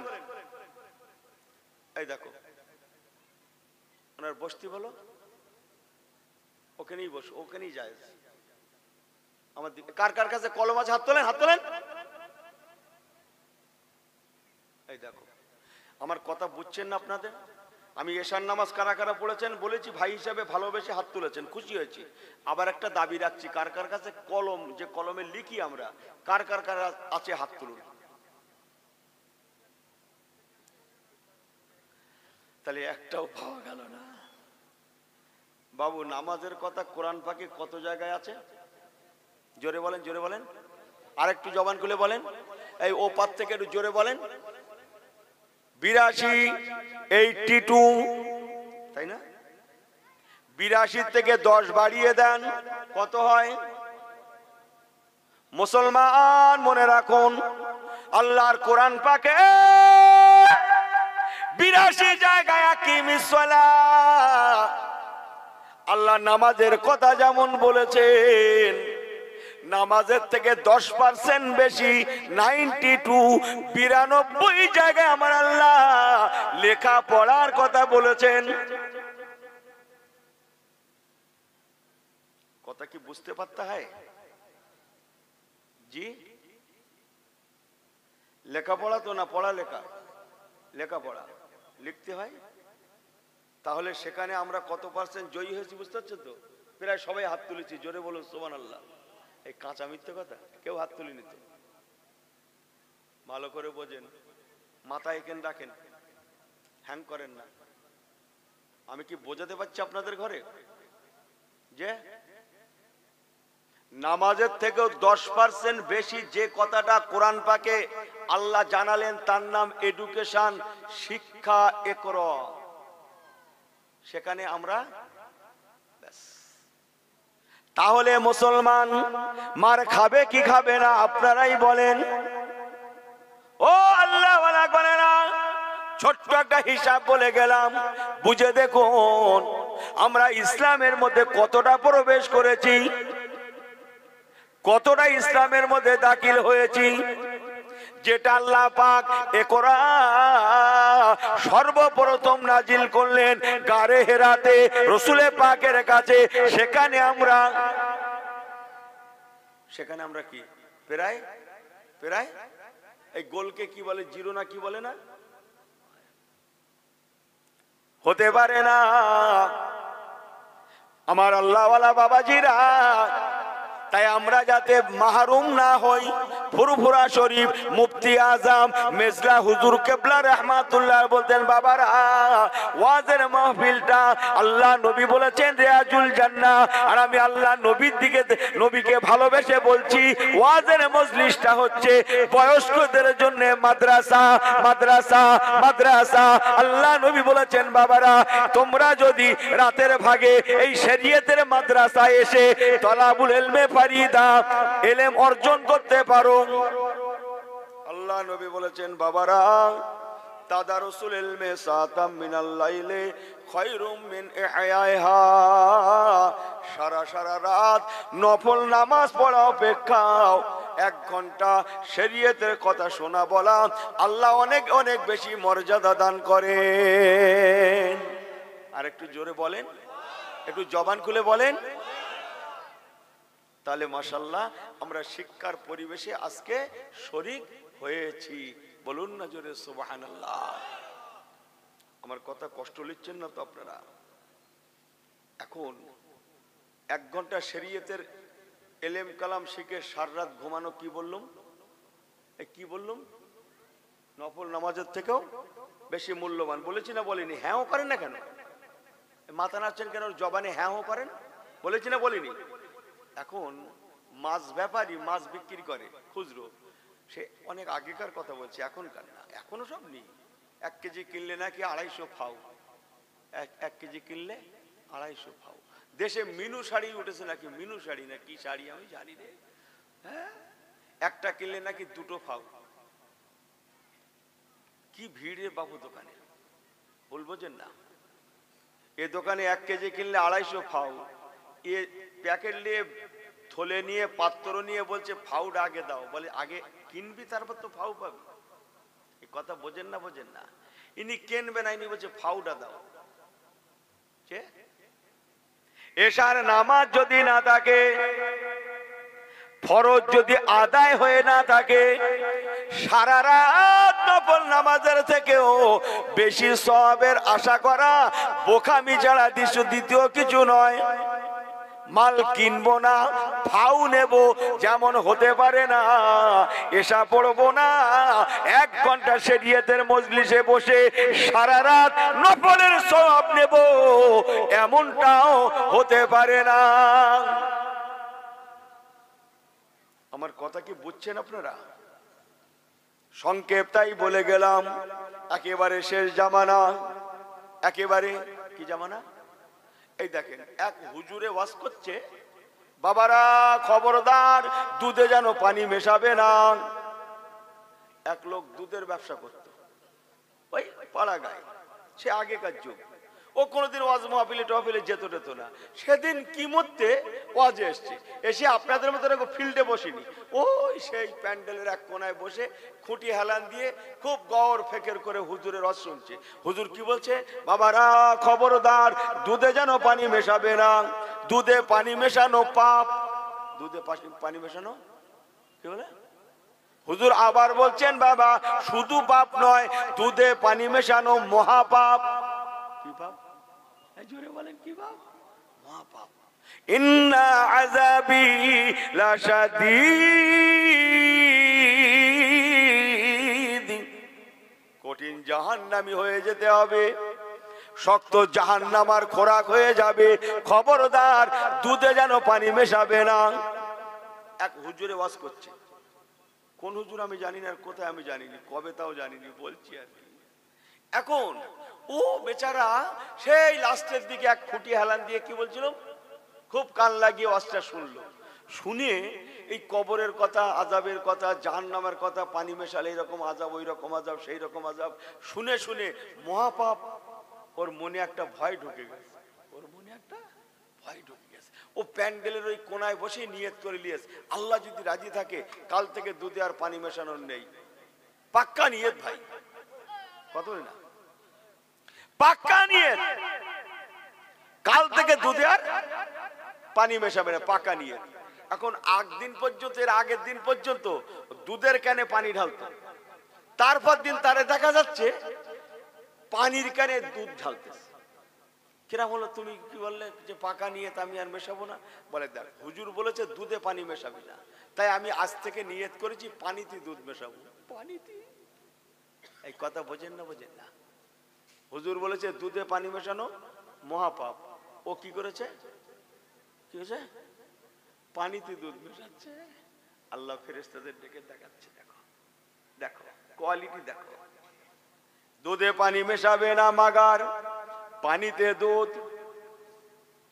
এই দেখো, ওনার বসতি বলো, ওখানেই বসো, ওখানেই যায়। আমার দিকে কার কার কাছে কলম আছে হাত তোলেন, হাত তোলেন। এই দেখো, আমার কথা বুঝছেন না আপনাদের? আমি এশার নামাজ কারা কারা পড়েছেন বলেছি, ভাই হিসাবে ভালোবেসে হাত তুলেছেন, খুশি হয়েছি। আবার একটা দাবি রাখছি, কার কার কাছে কলম, যে কলমে লিখি আমরা, কার কার কার আছে হাত তুলুন। তাহলে একটাও পাওয়া গেল না। বাবু, নামাজের কথা কোরআন পাকে কত জায়গায় আছে? জোরে বলেন, জোরে বলেন, আরেকটু জবান খুলে বলেন। এই ও পাত থেকে একটু জোরে বলেন। 82, 82, তাই না? 82 থেকে 10 বাড়িয়ে দেন, কত হয়? মুসলমান মনে রাখুন, আল্লাহর কোরআন পাকে 82 জায়গায় আকিমিস সালাহ, আল্লাহ নামাজের কথা যেমন বলেছেন, নামাজের থেকে 10% বেশি, 92 জায়গায় আমার আল্লাহ লেখা পড়ার কথা বলেছেন। কথা কি বুঝতে পারতে হয়? জি, লেখাপড়া তো না, পড়ালেখা, লেখাপড়া লিখতে হয়। তাহলে সেখানে আমরা কত পার্সেন্ট জয়ী হয়েছি বুঝতে পারছো তো? প্রায় সবাই হাত তুলেছি, জোরে বলুন সুবহানাল্লাহ। এই কাঁচা মিথ্যে কথা, কেউ হাত তুলিনি তো। ভালো করে বোঝেন, মাথায় এখান রাখেন, হ্যাং করেন না। আমি কি বোঝাতে পারছি আপনাদের ঘরে যে নামাজের থেকেও 10% বেশি যে কথাটা কোরআন পাকে আল্লাহ জানালেন তার নাম এডুকেশন, শিক্ষা, ইকরা। সেখানে আমরা তাহলে মুসলমান মার খাবে কি খাবে না আপনারাই বলেন। ও আল্লাহ ওয়ালা করে না, ছোট্ট একটা হিসাব বলে গেলাম, বুঝে দেখুন আমরা ইসলামের মধ্যে কতটা প্রবেশ করেছি, কতটা ইসলামের মধ্যে দাখিল হয়েছি। যেটা আল্লাহ পাক ইকরা সর্বপ্রথম নাজিল করলেন গারে হেরাতে রাসূলে পাকের কাছে, সেখানে আমরা কি প্রায় এই গোলকে কি বলে, জিরো না কি বলে না, হতে পারে না। আমার আল্লাহওয়ালা বাবাজিরা, তাই আমরা যাতে মাহরুম না হই, ফুরফুরা শরীফ মুফতি আজম মেজলা হুজুর কেবলা রাহমাতুল্লাহ বলতেন, বাবারা ওয়াজের মাহফিলটা আল্লাহ নবী বলেছেন রিয়াজুল জান্নাহ, আর আমি আল্লাহ নবীর দিকে নবীকে ভালোবেসে বলছি ওয়াজের মজলিসটা হচ্ছে বয়স্কদের জন্য মাদ্রাসা, মাদ্রাসা, মাদ্রাসা। আল্লাহ নবী বলেছেন, বাবারা তোমরা যদি রাতের ভাগে এই শরীয়তের মাদ্রাসায় এসে তলাবুল ইলমে ফারিদা ইলম অর্জন করতে পারো, আল্লাহ নবী বলেছেন বাবারা তাদারুসুল ইলমে সাতাম মিনাল লাইলি খায়রুম মিন ইহয়াইহা, সারা রাত নফল নামাজ পড়া অপেক্ষা 1 ঘন্টা শরীয়তের কথা শোনা বলা আল্লাহ অনেক অনেক বেশি মর্যাদা দান করেন। আর একটু জোরে বলেন, একটু জবান খুলে বলেন। তাহলে মাশাআল্লাহ আমরা শিক্ষার পরিবেশে আজকে শরীক হয়েছি, বলুন না জোরে সুবহানাল্লাহ। আমার কথা কষ্ট লিখছেন না তো আপনারা? এখন 1 ঘন্টা শরীয়তের এলেম কালাম শিখে সারা রাত ঘুমানো কি বললাম, কি বললাম, নফল নামাজের থেকেও বেশি মূল্যবান বলেছি না বলিনি? হ্যাঁও করেন না কেন? মাথা নাড়ছেন কেন? জবানে হ্যাঁও করেন, বলেছি না বলিনি? এখন মাছ ব্যাপারী মাছ বিক্রি করে খুচরো, সে অনেক আগেকার কথা বলছে, এখনকার না, এখনো সব নেই। 1 কেজি কিনলে নাকি 250 ফাও, 1 কেজি কিনলে 250 ফাও। দেশে মিনু শাড়ি উঠেছে নাকি, মিনু শাড়ি না কি শাড়ি আমি জানি রে, হ্যাঁ, একটা কিনলে নাকি 2 ফাও। কি ভিড় রে বাবু দোকানে, বলবো যে না, এ দোকানে 1 কেজি কিনলে 250 ফাও, এ প্যাকেট নিয়ে থলে নিয়ে পাত্র নিয়ে বলছে ফাউটা আগে দাও, বলে আগে কিনবি তারপর তো ফাউ পাবি। এই কথা বোঝেন না, বোঝেন না? ইনি কিনবে না, ইনি বলছে ফাউটা দাও। এশার নামাজ যদি না থাকে, ফরজ যদি আদায় হয়ে না থাকে, সারা রাত নফল নামাজের থেকেও বেশি সওয়াবের আশা করা বোকামি ছাড়া দ্বিতীয় কিছু নয়। মাল কিনবো না, ফাউ নেব, যেমন হতে পারে না এশা পড়বো না, 1 ঘন্টা শরীয়তের মজলিসে বসে সারা রাত নফলের সওয়াব নেব, এমনটাও হতে পারে না। আমার কথা কি বুঝছেন আপনারা? সংক্ষেপ তাই বলে গেলাম, একেবারে শেষ জামানা, একেবারে কি জামানা? এই দেখেন, 1 হুজুরে ওয়াজ করছে, বাবারা খবরদার দুধে যেন পানি মেশাবে না। 1 লোক দুধের ব্যবসা করত ওই পাড়া গায়ে, সে আগেকার যুগ। ও কোনোদিন ওয়াজ মাহফিলে টহফিলে যেত টেত না, সেদিন কি মধ্যে ওয়াজে এসছে, এসে আপনাদের মতো এরকম ফিল্ডে বসিনি, ওই সেই প্যান্ডেলের এক কোনায় বসে খুঁটি হেলান দিয়ে খুব গড় ফেকের করে হুজুরের ওয়াজ শুনছে। হুজুর কি বলছে, বাবারা খবরদার, দুধে যেন পানি মেশাবে না, দুধে পানি মেশানো পাপ। দুধে পানি মেশানো কি বলে? হুজুর আবার বলছেন, বাবা শুধু পাপ নয়, দুধে পানি মেশানো মহাপাপ। কি পাপ? জোরে বলেন, কি পাপ? মহাপাপ। ইন্না আযাবি লাশাদীদ, কঠিন জাহান্নামী হয়ে যেতে হবে, শক্ত জাহান্নামার খোরাক হয়ে যাবে, খবরদার দুধে যেন পানি মেশাবে না। এক হুজুরে ওয়াজ করছে, কোন হুজুর আমি জানি না, আর কোথায় আমি জানিনি, কবে তাও জানিনি, বলছি আর কি। এখন ও বেচারা সেই লাস্টের দিকে এক খুঁটি হেলান দিয়ে কি বলছিল, খুব কান লাগিয়ে ওয়াজটা শুনলো। শুনে এই কবরের কথা, আযাবের কথা, জাহান্নামের কথা, পানি মেশালে এইরকম আযাব, ওই রকম আযাব, সেই রকম আযাব শুনে শুনে মহাপাপ, ওর মনে একটা ভয় ঢুকে গেছে, ওর মনে একটা ভয় ঢুকে গেছে। ও প্যান্ডেলের ওই কোনায় বসে নিয়ত করে নিয়েছে, আল্লাহ যদি রাজি থাকে কাল থেকে দুধে আর পানি মেশানোর নেই। পাক্কা নিয়ত ভাই, কত না পাক্কা নিয়ত, কাল থেকে দুধে আর পানি মেশাবে না, পাক্কা নিয়ত। এখন আগদিন পর্যন্ত, এর আগের দিন পর্যন্ত দুধের ক্যানে পানি ঢালতো, তারপর দিন তারে দেখা যাচ্ছে পানির ক্যানে দুধ ঢালতেছে। কিরা বলো, তুমি কি বললে যে পাকা নিয়ত আমি আর মেশাবো না? বলে দেখ, হুজুর বলেছে দুধে পানি মেশাবি না, তাই আমি আজ থেকে নিয়ত করেছি পানিতে দুধ মেশাবো। পানিতে, এই কথা বোঝেন না? বোঝেন না? হুজুর বলেছে দুধে পানি মেশানো মহাপাপ, ও কি করেছে? কি হয়েছে? পানিতে দুধ মেশাচ্ছে। আল্লাহ ফেরেশতাদের ডেকে দেখাচ্ছে, দেখো দেখো কোয়ালিটি দেখো, দুধে পানি মেশাবে না মাগার, পানিতে দুধ।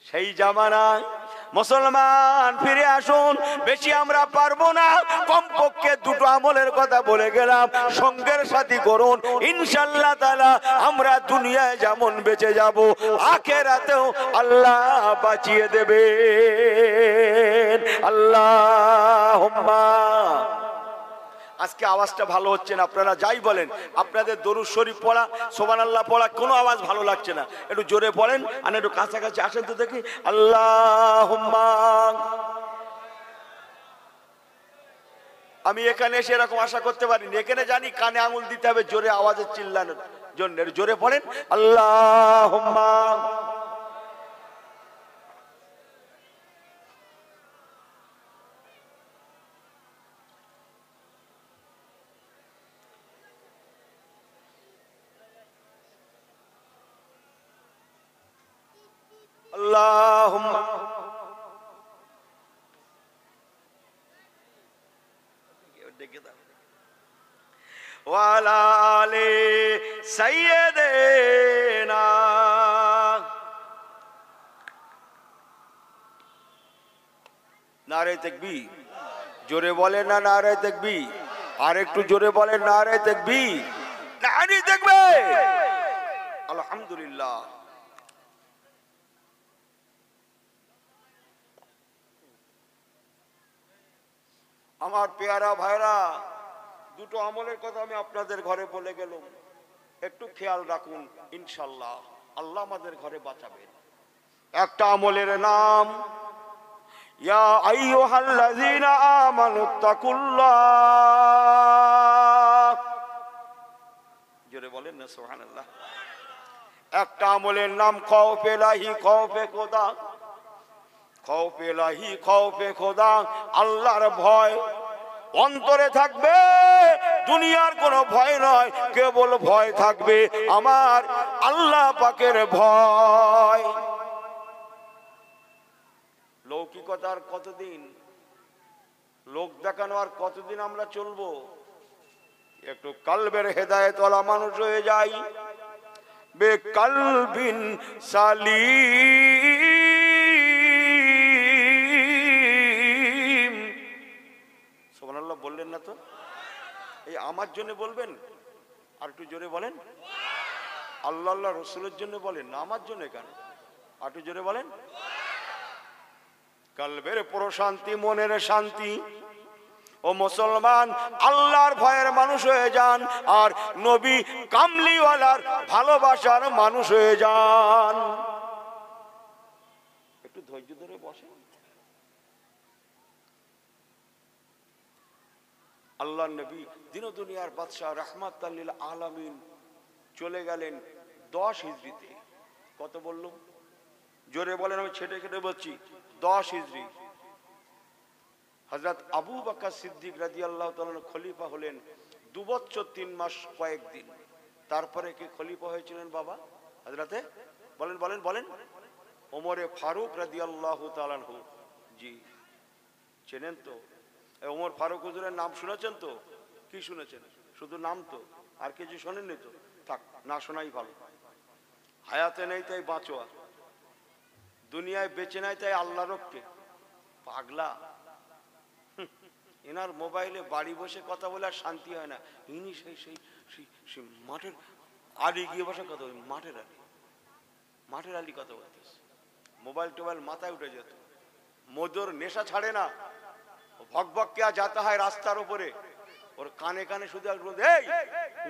সেই জামানায় মুসলমান ফিরে আসুন, বেশি আমরা পারবো না, কমপক্ষে দুটো আমলের কথা বলে গেলাম, সঙ্গের সাথী করুন, ইনশাআল্লাহ তাআলা আমরা দুনিয়ায় যেমন বেঁচে যাব, আখিরাতেও আল্লাহ বাঁচিয়ে দেবেন। আল্লাহুম্মা। আজকে আওয়াজটা ভালো হচ্ছে না, আপনারা যাই বলেন, আপনাদের দরুদ শরীফ পড়া, সুবহানাল্লাহ পড়া, কোনো আওয়াজ ভালো লাগছে না, একটু জোরে পড়েন, আর একটু কাছাকাছি আসেন তো দেখি। আল্লাহুম্মা। আমি এখানে এসে এরকম আশা করতে পারিনি, এখানে জানি কানে আঙুল দিতে হবে জোরে আওয়াজে চিল্লানোর জন্য। জোরে পড়েন আল্লাহুম্মা। আল্লাহুম্মা। ওয়া আলা আলি সাইয়্যিদিনা। নারে তাকবীর। জোরে বলেন না নারে তাকবীর, আর একটু জোরে বলেন নারে তাকবীর, নারে তাকবীর। আলহামদুলিল্লাহ। আমার পেয়ারা ভাইরা, দুটো আমলের কথা আমি আপনাদের ঘরে বলে গেলাম, একটু খেয়াল রাখুন, ইনশাআল্লাহ আল্লাহ আমাদের ঘরে বাঁচাবেন। একটা আমলের নাম ইয়া আইয়ুহাল্লাযীনা আমানুত্তাকুল্লাহ। জোরে বলেন না সুবহানাল্লাহ। একটা আমলের নাম খাউফে ইলাহি, খাউফে খোদা। খাউফে ইলাহি, খাউফে খোদা, আল্লাহর ভয় অন্তরে থাকবে, দুনিয়ার কোনো ভয় নয়, কেবল ভয় থাকবে আমার আল্লাহ পাকের ভয়। লৌকিকতার কতদিন, লোক দেখানো আর কতদিন আমরা চলবো? একটু কালবের হেদায়েতওয়ালা মানুষ হয়ে যাই। বেকালবিন সালিম। সুবহানাল্লাহ বললেন না তো? এই আমার জন্য বলবেন, আর একটু জোরে বলেন। আল্লাহ আল্লাহ রসুলের জন্য বলেন না আমার জন্য কেন? একটু জোরে বলেন। কালবের প্রশান্তি, মনের শান্তি। ও মুসলমান, আল্লাহর ভয়ের মানুষ হয়ে যান আর নবী কামলিওয়ালার ভালোবাসার মানুষ হয়ে যান। একটু ধৈর্য ধরে বসেন। আল্লাহ নবী দিন দুনিয়ার বাদশাহ রাহমাতাল লিল আলামিন চলে গেলেন 10 হিজরিতে। কত বললাম? জোরে বলেন, আমি ছেটে কেটে বলছি। 10 হিজরি। হযরত আবু বকর সিদ্দিক রাদিয়াল্লাহু তাআলা খলিফা হলেন 2 বছর 3 মাস কয়েকদিন। তারপরে কে খলিফা হয়েছিলেন বাবা? হযরতে বলেন বলেন বলেন ওমরে ফারুক রাদিয়াল্লাহু তাআলা। জি, চেনেন তো? ওমর ফারুক হুজুরের নাম শুনেছেন তো? কি শুনেছেন? শুধু নাম তো, আর কিছু শোনেননি তো? থাক, না শোনাই ভালো। হায়াতে নেই তাই বাঁচোয়া, দুনিয়ায় বেঁচে নাই তাই আল্লাহ রক্ষে। পাগলা, এনার মোবাইলে বাড়ি বসে কথা বলে আর শান্তি হয় না। ইনি সেই সেই সেই মাঠের আলি গিয়ে বসে কথা বলি, মাঠের আলি কথা বলতেছে। মোবাইল টোবাইল মাথায় উঠে যেত। মদর নেশা ছাড়ে না, ভক ভক কে যাতা হয় রাস্তার উপরে, ওর কানে কানে শুধু এই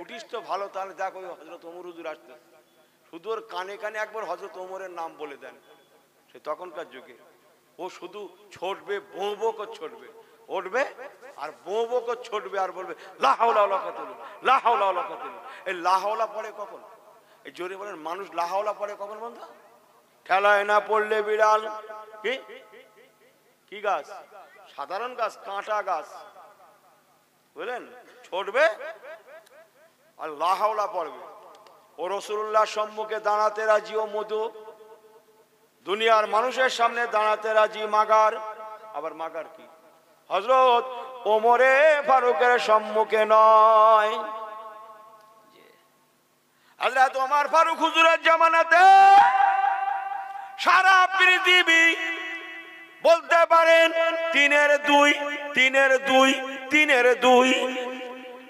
উঠিস তো ভালো, তাহলে দেখ ওই হযরত ওমর হুজুর আসতে। শুধু ওর কানে কানে একবার হযরত ওমরের নাম বলে দেন। সে তখনকার যুগে ও শুধু ছড়বে, বো বো করে ছড়বে, উঠবে আর বো বো করে ছড়বে আর বলবে লা হাওলা ওয়ালা কুওয়াতা ইল্লা বিল্লাহ, লা হাওলা ওয়ালা কুওয়াতা ইল্লা বিল্লাহ। এই লা হাওলা পড়ে কখন? এই জোরে বলেন, মানুষ লা হাওলা পড়ে কখন বন্ধু? ঠেলায় না পড়লে বিড়াল। কি কি গাছ? সাধারণ গাছ, কাঁটা গাছ, বুঝলেন? ছড়বে আর লা হাওলা পড়বে। ও রাসূলুল্লাহর সম্মুখে দাঁড়াতে রাজি ও মধু, দুনিয়ার মানুষের সামনে দাঁড়াতে রাজি মাগার। আবার মাগার কি? হযরত ওমরে ফারুকের সম্মুখে নয়। হযরত ওমর ফারুক হুজুরের জামানাতে সারা পৃথিবী বলতে পারেন 3-এর 2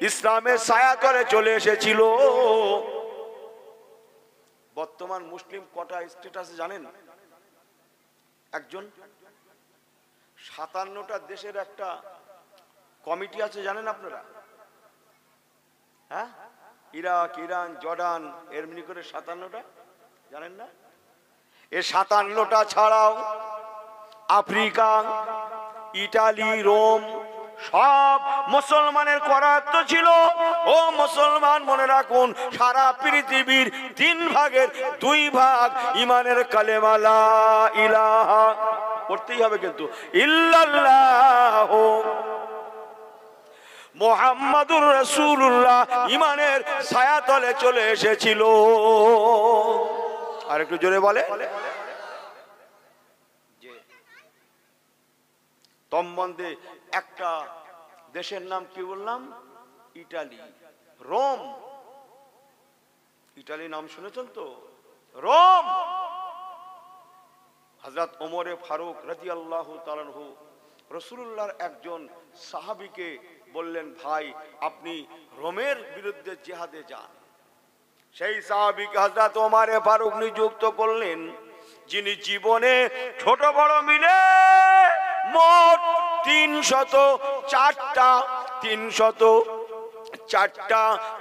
ইসলামের ছায়াতলে চলে এসেছিল। বর্তমান মুসলিম কটা স্টেটাসে জানেন? একজন। 57টা দেশের একটা কমিটি আছে, জানেন আপনারা? হ্যাঁ, ইরাক, ইরান, জর্ডান, এমনি করে 57টা, জানেন না? এই 57টা ছাড়াও আফ্রিকা, ইটালি, রোম সব মুসলমানের করায়ত্ত ছিল। ও মুসলমান, মনে রাখুন, সারা পৃথিবীর 3 ভাগের 2 ভাগ ইমানের কালেমা লা ইলাহা পড়তেই হবে, কিন্তু ইল্লাল্লাহ মুহাম্মাদুর রাসূলুল্লাহ ইমানের ছায়াতলে চলে এসেছিল। আর একটু জোরে বলে। তম্বন্দে একটা দেশের নাম কি বললাম? Italy, Rome. ইটালি নাম শুনেছেন তো? রোম। হযরত ওমরে ফারুক রাদিয়াল্লাহু তাআলা আনহু রাসূলুল্লাহর একজন সাহাবীকে বললেন, ভাই আপনি রোমের বিরুদ্ধে জিহাদে যান। সেই সাহাবীকে হযরত ওমরে ফারুক নিযুক্ত করলেন, যিনি জীবনে ছোট বড় মিলে মোট 304টা,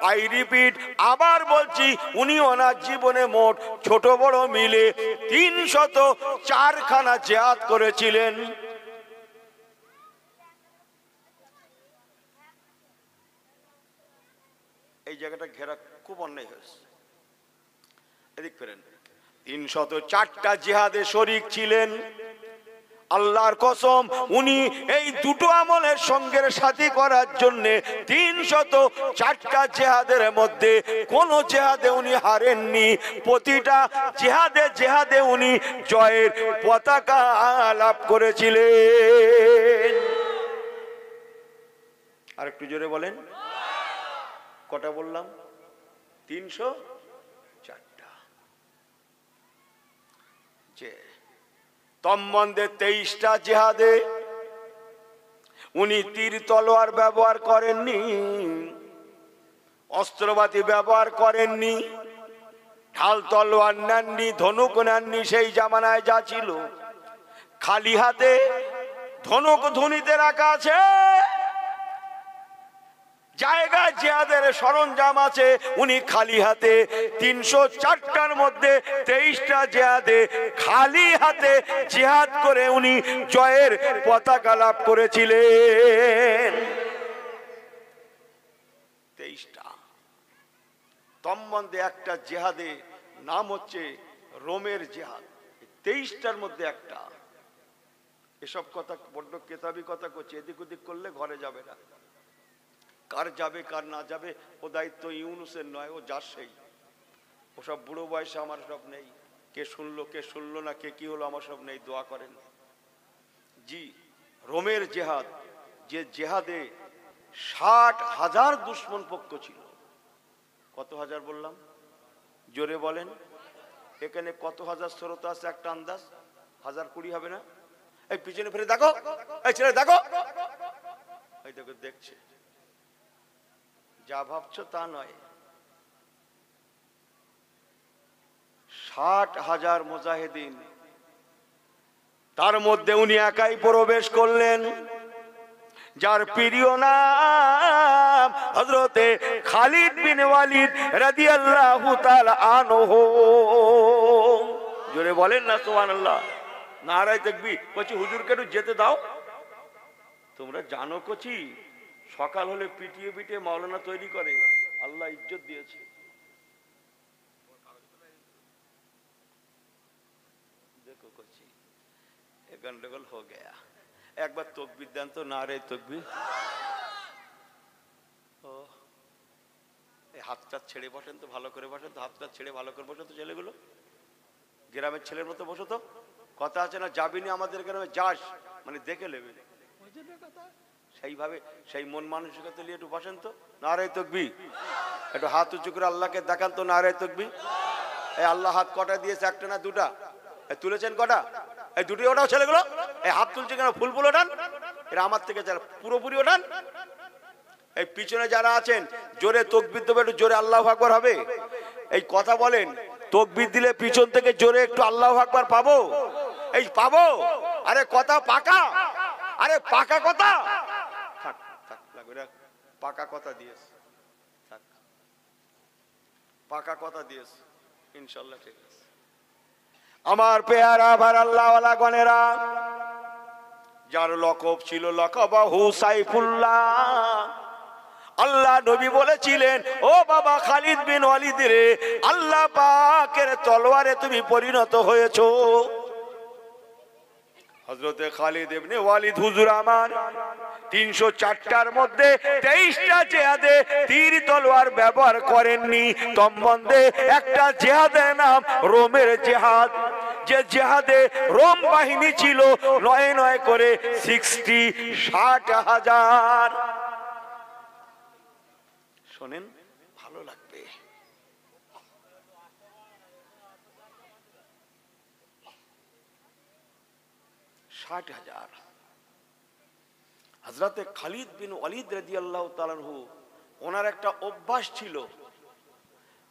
আই রিপিট, আবার বলছি, উনি ওনার জীবনে মোট ছোট বড় মিলে 304খানা জিহাদ করেছিলেন। এই জায়গাটা ঘেরা খুব অন্যায় হয়েছে, এদিক ফেরেন। 304টা জিহাদে শরীক ছিলেন। আল্লাহর কসম, উনি এই দুটো আমলের সঙ্গে সাথী করার জন্য 304টা জিহাদের মধ্যে কোন জিহাদে উনি হারেননি। প্রতিটা জিহাদে উনি জয়ের পতাকা লাভ করেছিলেন। আর একটু জোরে বলেন। কটা বললাম? 304টা। যে তম্বন্দে 23টা জিহাদে উনি তীর তলোয়ার ব্যবহার করেননি, অস্ত্রপাতি ব্যবহার করেননি। ঢাল তলোয়ার নেননি, ধনুক নেননি। সেই জামানায় যা ছিল, খালি হাতে ধনুক ধুনিতে রাখা আছে, জায়গায় জিহাদের সরঞ্জাম আছে। উনি খালি হাতে 304টার মধ্যে 23টা জিহাদে খালি হাতে জিহাদ করে উনি জয়ের পতাকা লাভ করেছিলেন। 23টা। তন্মধ্যে একটা জিহাদে নাম হচ্ছে রোমের জিহাদ, 23টার মধ্যে একটা। এসব কথা বড্ড কেতাবি কথা করছে, এদিক ওদিক করলে ঘরে যাবে না। কার যাবে কার না যাবে ও দায়িত্ব ইউনুসের নয়, ও যার সেই। ওসব বুড়ো বয়সে আমার সব নেই, কে শুনলো না, কে কি হলো আমার সব নেই। দোয়া করেন। জি, রোমের জেহাদ, যে জেহাদে 60,000 দুশ্মন পক্ষ ছিল। কত হাজার বললাম? জোরে বলেন। এখানে কত হাজার শ্রোতা আছে একটা আন্দাজ? 1020 হবে না? এই পিছনে ফিরে দেখো, এই ছেলে দেখো, এই দেখো, দেখছে। যা ভাবছো তা নয়। 60,000 মুজাহিদিন, তার মধ্যে উনি একাই প্রবেশ করলেন, যার প্রিয় নাম হযরতে খালিদ বিন ওয়ালিদ রাদিয়াল্লাহু তাআলা আনহু। জোরে বলেন না সুবহানাল্লাহ। নারায়ে তাকবীর। কচি হুজুরকে একটু যেতে দাও। তোমরা জানো কচি, সকাল হলে পিটিয়ে পিটিয়ে মাওলানা তৈরি করে। আল্লাহ ইজ্জত দিয়েছে। দেখো কচি, এ গন্ডগোল হো গয়া। একবার তকবীর দেন তো, নারে তকবীর। ও, এই হাতটা ছেড়ে বসেন তো, ভালো করে বসেন তো, হাতটা ছেড়ে ভালো করে বসো তো ছেলেগুলো। গ্রামের ছেলের মতো বসো তো। কথা আছে না, যাবিনি আমাদের গ্রামে, যাস মানে দেখে নেবে। সেইভাবে সেই মন মানসিকতা নিয়ে একটু বসেন তো। নারে তাকবীর। একটু হাত উঁচু করে আল্লাহকে দেখান তো, নারে তাকবীর। এই আল্লাহ হাত কটা দিয়েছে? একটা না দুটা? তুলেছেন কটা? এই দুটি ওঠাও ছেলেগুলো। এই হাত তুলছে কেন? ফুল ফুল ওঠান। এরা আমার থেকে যারা পুরোপুরি ওঠান। এই পিছনে যারা আছেন জোরে তাকবীর দেবে, একটু জোরে আল্লাহু আকবার হবে। এই কথা বলেন, তাকবীর দিলে পিছন থেকে জোরে একটু আল্লাহু আকবার পাবো? এই পাবো? আরে কথা পাকা, আরে পাকা কথা। থাক থাক লাগবে না, পাকা কথা দিয়েছ, থাক, পাকা কথা দিয়েছ, ইনশাআল্লাহ ঠিক আছে। আমার পেয়ারা ভার আল্লাহ ওয়ালা গনেরা, যার লকব ছিল লকবাহু সাইফুল্লাহ। আল্লাহ নবী বলেছিলেন, ও বাবা খালিদ বিন ওয়ালিদ রে, আল্লাহ পাকের তলোয়ারে তুমি পরিণত হয়েছো। হযরতে খালিদ ইবনে ওয়ালিদ হুজুর আমার 304টার মধ্যে 23টা জিহাদে তীর তলোয়ার ব্যবহার করেননি। তন্মধ্যে একটা জিহাদের নাম রোমের জিহাদ, যে জিহাদে রোম বাহিনী ছিল 9 করে 60,000। শোনেন, ভালো লাগবে। 60,000। হযরতে খালিদ বিন ওয়ালিদ রাদিয়াল্লাহু তাআলা আনহু, ওনার একটা অভ্যাস ছিল,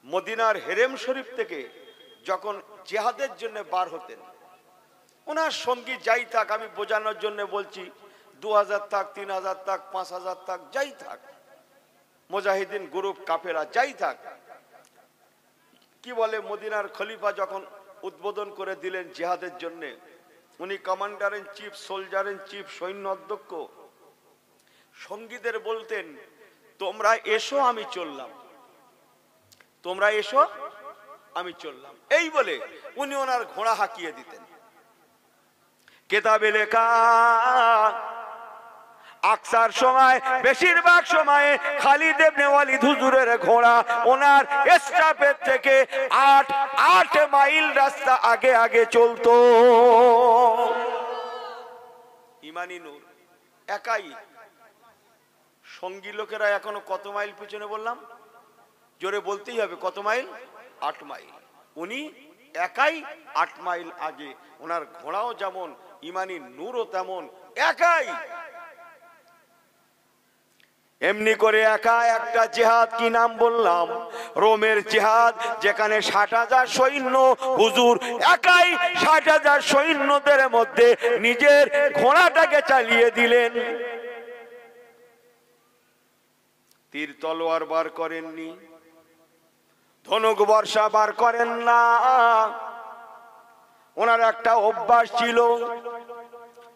মদিনার হেরেম শরীফ থেকে যখন জিহাদের জন্য বার হতেন, ওনার সঙ্গী যাই থাক, আমি বোঝানোর জন্য বলছি, 2000 থাক, 3000 থাক, 5000 থাক, যাই থাক, মুজাহিদিন গ্রুপ কাফেলা যাই থাক, কি বলে, মদিনার খলিফা যখন উদ্বোধন করে দিলেন জিহাদের জন্য, উনি commander in chief, soldier in chief, সৈন্য অধ্যক্ষ, সঙ্গীদের বলতেন, তোমরা এসো আমি চললাম, তোমরা এসো আমি চললাম। এই বলে উনি ওনার ঘোড়া হাঁকিয়ে দিতেন। কেতাবে লেখা, আকসার সময়, বেশিরভাগ সময়ে খালিদ ইবনে ওয়ালিদ হুজুরের ঘোড়া ওনার স্টাফের থেকে 8 মাইল রাস্তা আগে আগে চলতো। ইমানি নূর একাই। সঙ্গী লোকেরা এখনো কত মাইল পিছনে বললাম? জোরে বলতেই হবে, কত মাইল? 8 মাইল। উনি একাই 8 মাইল আগে। ওনার ঘোড়াও যেমন, ইমানি নূরও তেমন, একাই। এমনি করে একা একটা জিহাদ, কি নাম বললাম? রোমের জিহাদ, যেখানে 60,000 সৈন্য, হুজুর একাই 60,000 সৈন্যদের মধ্যে নিজের ঘোড়াটাকে চালিয়ে দিলেন। তীর তলোয়ার বার করেননি, ধনুক বর্ষা বার করেন না। ওনার একটা অভ্যাস ছিল,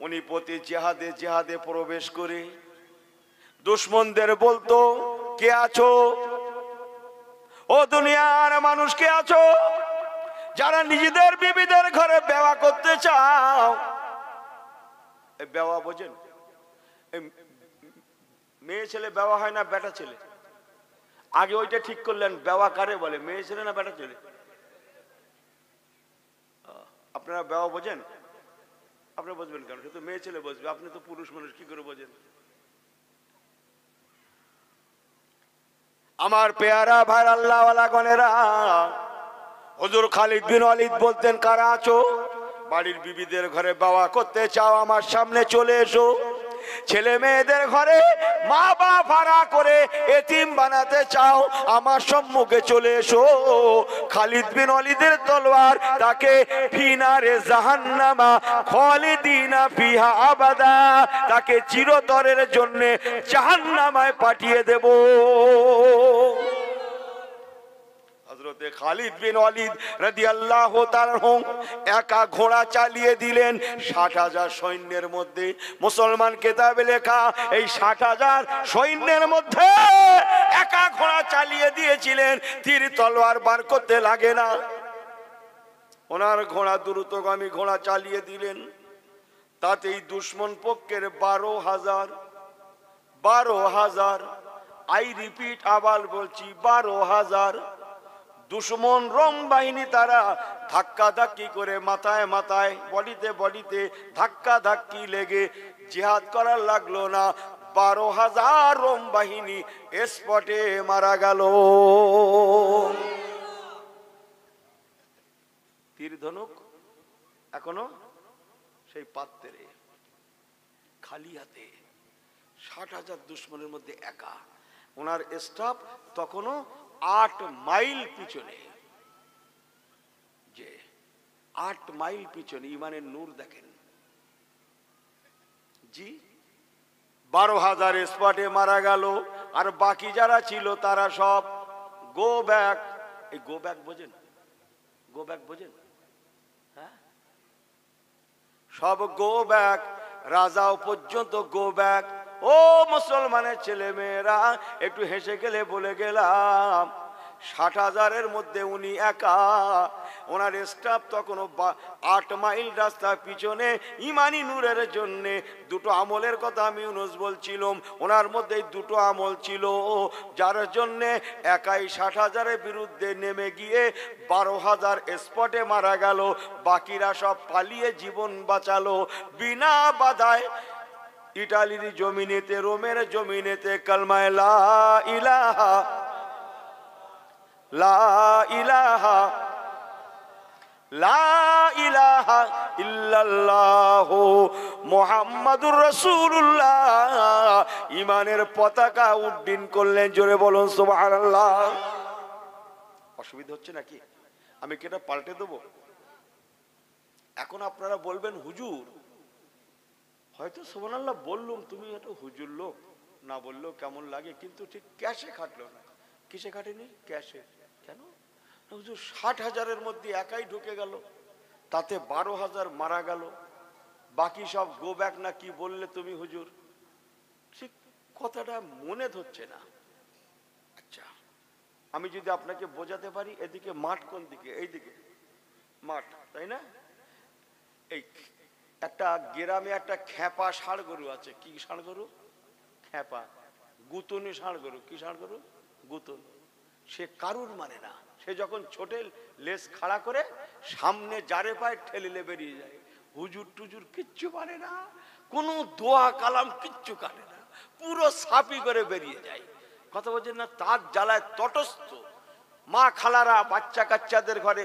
উনি প্রতি জিহাদে জিহাদে প্রবেশ করে দুশমনদের বলতো, কে আছো ও দুনিয়ার মানুষ, কে আছো যারা নিজেদের বিবিদের ঘরে বেওয়া করতে চাও? বেওয়া বোঝেন? মেয়ে ছেলে বেওয়া হয় না বেটা ছেলে? আগে ওইটা ঠিক করলেন, বেওয়া কারে বলে, মেয়ে ছেলে না বেটা ছেলে? আপনারা বেওয়া বোঝেন? আপনি বুঝবেন কেন? সে তো মেয়ে ছেলে বুঝবে, আপনি তো পুরুষ মানুষ, কি করে বোঝেন? আমার পেয়ারা ভাই আল্লাহ ওয়ালা গনেরা, হুজুর খালিদ বিন ওয়ালিদ বলতেন, কারা আছো বাড়ির বিবিদের ঘরে বেওয়া করতে চাও, আমার সামনে চলে এসো। ছেলে মেয়েদের ঘরে মা বাপ ভাড়া করে এতিম বানাতে চাও, আমার সম্মুখে চলে এসো। খালিদ বিন ওয়ালিদের তলোয়ার তাকে ফিনারে জাহান্নামা খালিদিনা ফিহা আবাদা, তাকে চিরতরের জন্য জাহান্নামায় পাঠিয়ে দেব। হযরতে খালিদ বিন ওয়ালিদ রাদিয়াল্লাহু তাআলা একা ঘোড়া চালিয়ে দিলেন 60,000 সৈন্যের মধ্যে। মুসলমান কিতাবে লেখা, এই 60,000 সৈন্যের মধ্যে একা ঘোড়া চালিয়ে দিয়েছিলেন, তীর তলোয়ার বার করতে লাগে না। ওনার ঘোড়া দ্রুতগামী ঘোড়া চালিয়ে দিলেন, তাতেই দুশমন পক্ষের 12,000 আই রিপিট, আবার বলছি 12,000 দুশমন রোম বাহিনী, তারা ধাক্কা ধাক্কি করে মাথায় মাথায় বডিতে বডিতে ধাক্কা ধাক্কি লেগে জিহাদ করার লাগলো না। 12,000 রোম বাহিনী স্পটে মারা গেল। তীর ধনুক এখনো সেই পাত্রে, খালি হাতে 60,000 দুশমনের মধ্যে একা। ওনার স্টাফ তখনও 8 মাইল পিছনে, যে 8 মাইল পিছনে। ইমানের নূর দেখেন জি। 12,000 স্পটে মারা গেল, আর বাকি যারা ছিল তারা সব গো ব্যাক। এই গো ব্যাক বোঝেন? গো ব্যাক বোঝেন? হ্যাঁ, সব গো ব্যাক, রাজাও পর্যন্ত গো ব্যাক। ও মুসলমানের ছেলে মেয়েরা, একটু হেসে গেলে বলে গেলাম, 60,000-এর মধ্যে উনি একা। ওনার স্টাফ তখনও 8 মাইল রাস্তা পিছনে। ইমানি নূরের জন্য দুটো আমলের কথা আমি ইউনুস বলছিলাম, ওনার মধ্যে দুটো আমল ছিল, যার জন্য একাই 60,000-এর বিরুদ্ধে নেমে গিয়ে 12,000 স্পটে মারা গেল, বাকিরা সব পালিয়ে জীবন বাঁচালো বিনা বাধায়। ইটালির জমিনেতে, রোমের জমিনেতে কালমায়ে লা ইলাহা লা ইলাহা লা ইলাহা ইল্লাল্লাহু মুহাম্মাদুর রাসূলুল্লাহ ইমানের পতাকা উড্ডীন করলেন। জোরে বলুন সুবহানাল্লাহ। অসুবিধা হচ্ছে নাকি? আমি কি এটা পাল্টে দেবো? এখন আপনারা বলবেন, হুজুর হয়তো সুবহানাল্লাহ বললুম, তুমি এটা হুজুর লোক, না বললেও কেমন লাগে, কিন্তু ঠিক ক্যাশে খাটলো না। কিসে খাটেনি? ক্যাশে। কেন? হুজুর 60,000-এর মধ্যে একাই ঢুকে গেল, তাতে 12,000 মারা গেল, বাকি সব গো ব্যাক না কি বললে তুমি হুজুর? ঠিক কথাটা মনে ধরছে না। আচ্ছা, আমি যদি আপনাকে বোঝাতে পারি, এদিকে মাঠ কোন দিকে? এই দিকে মাঠ, তাই না? এই একটা গ্রামে একটা খ্যাপা ষাঁড় গরু আছে। কি ষাঁড় গরু? খ্যাপা, গুতনি ষাঁড় গরু। কি ষাঁড় গরু? গুতন। সে কারুর মানে না। সে যখন ছোটে লেজ খাড়া করে সামনে যারে পায় ঠেলিলে বেরিয়ে যায়। হুজুর টুজুর কিচ্ছু মানে না, কোনো দোয়া কালাম কিচ্ছু কাটে না, পুরো সাপি করে বেরিয়ে যায়। কথা বলছেন না? তার জ্বালায় তটস্থ। মা খালারা বাচ্চা কাচ্চাদের ঘরে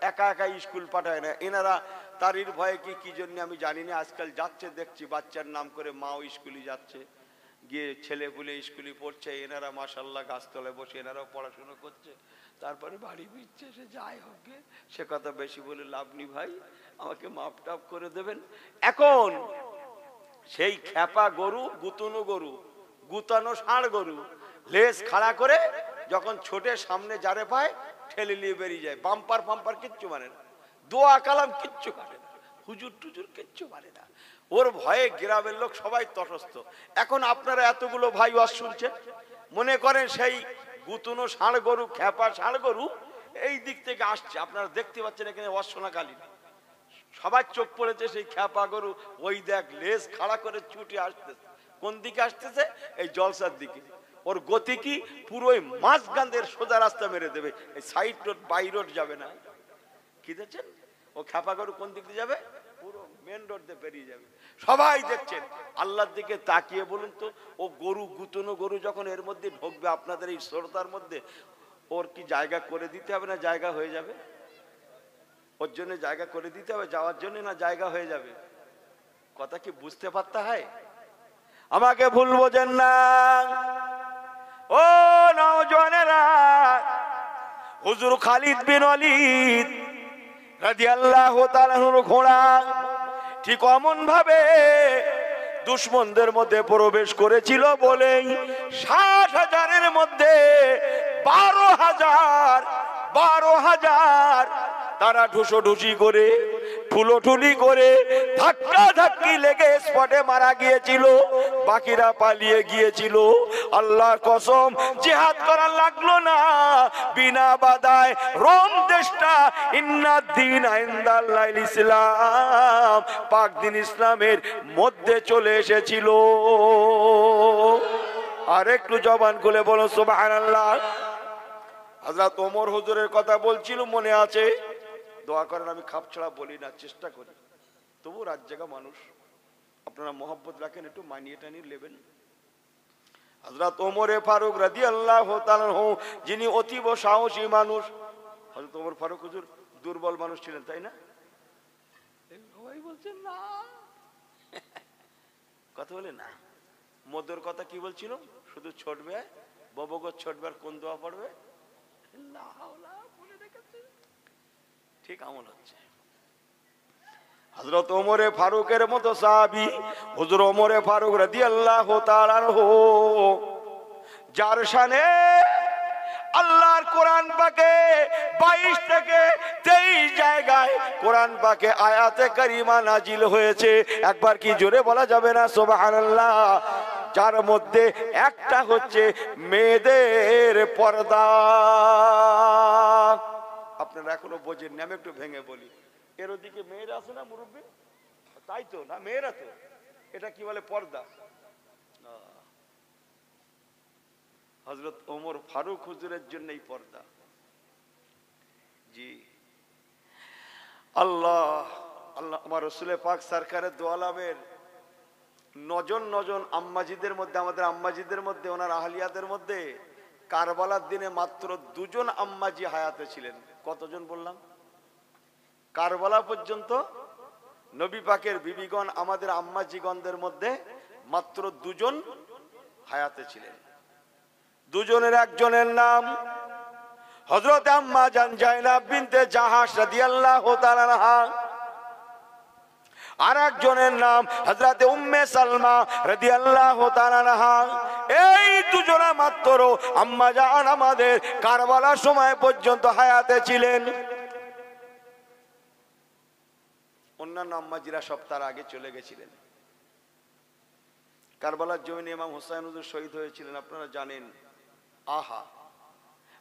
একা একা স্কুল পাঠায় না। এনারা তারির ভয়ে কি জন্য আমি জানি না, আজকাল যাচ্ছে দেখছি বাচ্চার নাম করে মাও স্কুলে যাচ্ছে। গিয়ে ছেলেপুলে স্কুলে পড়ছে, এনারা মাশাল্লাহ গাছতলায় বসে এনারাও পড়াশুনো করছে, তারপরে বাড়ি ফিরছে। সে যাই হোক, সে কথা বেশি বলে লাভ নেই ভাই, আমাকে মাপ টাপ করে দেবেন। এখন সেই খ্যাপা গরু, গুতানো গরু, গুতানো ষাঁড় গরু লেজ খাড়া করে যখন ছোটে সামনে যারে পায় ঠেলে নিয়ে বেরিয়ে যায়। বাম্পার ফাম্পার কিচ্ছু মানে না, দোয়া কালাম কিচ্ছু মানে না, হুজুর টুজুর কিচ্ছু মানে না। ওর ভয়ে গ্রামের লোক সবাই তটস্থ। এখন আপনারা এতগুলো ভাই ওয়াজ শুনছেন, মনে করেন সেই গুতুনো ষাঁড় গরু, খ্যাপা ষাঁড় গরু এই দিক থেকে আসছে। আপনারা দেখতে পাচ্ছেন এখানে ওয়াজ শোনাকালীন সবার চোখ পড়েছে সেই খ্যাপা গরু। ওই দেখ লেজ খাড়া করে ছুটে আসতেছে। কোন দিকে আসতেছে? এই জলসার দিকে। ওর গতি কি? পুরো মাঝগান্দের সোজা রাস্তা মেরে দেবে, এই সাইড রোড বাই রোড যাবে না। কি দেখছেন? ও খ্যাপা গরু কোন দিক দিয়ে যাবে? পুরো মেন রোড দিয়ে বেরিয়ে যাবে। সবাই দেখছেন। আল্লাহর দিকে তাকিয়ে বলুন তো, ও গরু, গুতুনো গরু যখন এর মধ্যে ঢুকবে আপনাদের এই শ্রোতার মধ্যে, ওর কি জায়গা করে দিতে হবে না জায়গা হয়ে যাবে? ওর জন্য জায়গা করে দিতে হবে যাওয়ার জন্য, না জায়গা হয়ে যাবে? কথা কি বুঝতে পারতে হয়? আমাকে ভুল বোঝেন না ও নওজওয়ানেরা। হুজুর খালিদ বিন ওয়ালিদ রাদিয়াল্লাহু তাআলার ঘোড়া ঠিক অমন ভাবে দুশমনদের মধ্যে প্রবেশ করেছিল বলেই ৬০,০০০-এর মধ্যে ১২,০০০ তারা ঢুসোঢুসি করে, ঠুলোঠুলি করে, ধাক্কা ধাক্কি লেগে স্পটে মারা গিয়েছিল। বাকিরা পালিয়ে গিয়েছিল। আল্লাহর কসম, জিহাদ করা লাগলো না। বিনা বাধায় রোম দেশটা ইন্নাদ্দিন ইনদাল্লাহিল ইসলাম, পাক দিন ইসলামের মধ্যে চলে এসেছিল। আর একটু জবান খুলে বলো সুবহানাল্লাহ। হযরত ওমর হুজুরের কথা বলছিল, মনে আছে? দোয়া করেন, আমি খাপ ছাড়া বলি না, চেষ্টা করি, তবু রাত জাগা মানুষ, আপনারা মহব্বত রাখেন, একটু মানিয়ে টানিয়ে নেবেন। হযরত ওমর ফারুক রাদিয়াল্লাহু তাআলা আনহু, যিনি অতীব সাহসী মানুষ। হযরত ওমর ফারুক হুজুর দুর্বল মানুষ ছিলেন, তাই না? সবাই বলছেন না, কথা বলে না। মদের কথা কি বলছিল? শুধু ছড়বে, ববগত ছড়বার কোন দোয়া পড়বে? ঠিক আমল হচ্ছে। হযরত ওমর ফারুকের মতো সাহাবী হুজুর ওমর ফারুক রাদিয়াল্লাহু তাআলা আনহু, যার শানে আল্লাহর কোরআন পাকে 22 থেকে 23 জায়গায় কোরআন পাকে আয়াতে কারিমা নাজিল হয়েছে। একবার কি জোরে বলা যাবে না সুবহানাল্লাহ? যার মধ্যে একটা হচ্ছে মেয়েদের পর্দা। আপনারা এখনো বোঝেন না, আমি একটু ভেঙে বলি। এর ওদিকে মেয়েরা আছে না মুরব্বী? তাই তো না, মেয়েরা তো এটা কি বলে? পর্দা। হযরত ওমর ফারুক হুজুরের জন্য এই পর্দা। জি আল্লাহ আল্লাহ, আমার রাসূল পাক সরকারের দু আলমের নজন আম্মাজিদের মধ্যে, আমাদের আম্মাজিদের মধ্যে, ওনার আহলিয়াদের মধ্যে কারবালার দিনে মাত্র 2 জন আম্মাজি হায়াতে ছিলেন। কতজন বললাম? কারবালা পর্যন্ত নবী পাকের বিবিগণ, আমাদের আম্মাজিগণদের মধ্যে মাত্র 2 জন হায়াতে ছিলেন। 2 জনের একজনের নাম হযরত আম্মা জান জায়নাব বিনতে জাহাশ রাদিয়াল্লাহু তাআলা আনহা, আর একজনের নাম হযরত উম্মে সালমা রাদিয়াল্লাহু তাআলা আনহা। এই 2 জনা মাত্র আম্মা জান আমাদের কারবালার সময় পর্যন্ত হায়াতে ছিলেন। অন্যান্য আম্মাজিরা সব তার আগে চলে গেছিলেন। কারবালার জমিনে ইমাম হুসাইন হুজুর শহীদ হয়েছিলেন, আপনারা জানেন। আহা,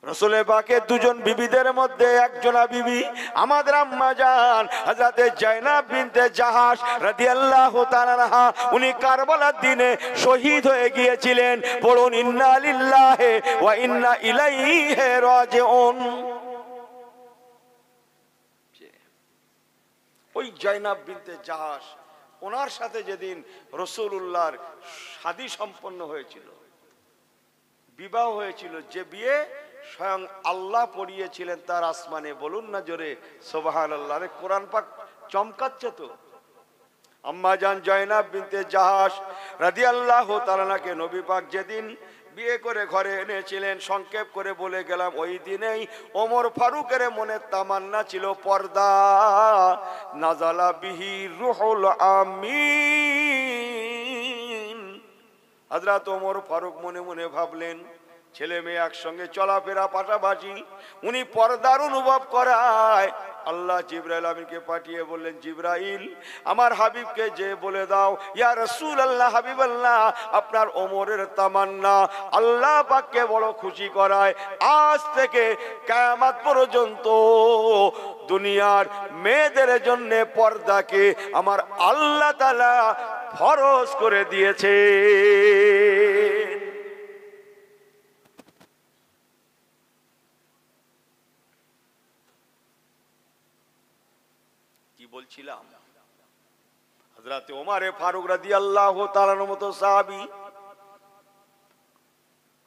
রাসূল পাকের 2 জন বিবিদের মধ্যে একজনা বিবি আমাদের আম্মা জান হযরত জায়নাব বিনতে জাহাশ রাদিয়াল্লাহু তাআলা আনহা, উনি কারবালার দিনে শহীদ হয়ে গিয়েছিলেন। পড়ুন ইন্না লিল্লাহি ওয়া ইন্না ইলাইহি রাজিউন। ওই জায়নাব বিনতে জাহাশ, ওনার সাথে যেদিন রাসূলুল্লাহর শাদী সম্পন্ন হয়েছিল, বিবাহ হয়েছিল, যে বিয়ে স্বয়ং আল্লাহ পড়িয়েছিলেন তার আসমানে, বলুন না জোরে সুবহানাল্লাহ। আরে কোরআন পাক চমকাচ্ছে তো। আম্মা জান জয়নাব বিনতে জাহাশ রাদিয়াল্লাহু তাআলাকে নবী পাক যেদিন বিয়ে করে ঘরে এনেছিলেন, সংক্ষেপ করে বলে গেলাম, ওই দিনেই ওমর ফারুকের মনে তামান্না ছিল পর্দা। নাজালা বিহি রুহুল আমিন। হযরত ওমর ফারুক মনে মনে ভাবলেন, ছেলে মেয়ে একসঙ্গে চলাফেরা পাশাপাশি, উনি পর্দার অনুভব করায় আল্লাহ জিবরাইল আমিনকে পাঠিয়ে বললেন, জিবরাইল আমার হাবিবকে যে বলে দাও, ইয়া রাসূলুল্লাহ, হাবিবাল্লাহ, আপনার ওমরের তামান্না আল্লাহ পাককে বড় খুশি করায়। আজ থেকে কিয়ামত পর্যন্ত দুনিয়ার মেয়েদের জন্য পর্দাকে আমার আল্লাহ তাআলা ফরজ করে দিয়েছে। বলছিলাম হযরত ওমর ফারুক রাদিয়াল্লাহু তাআলার মতো সাহাবী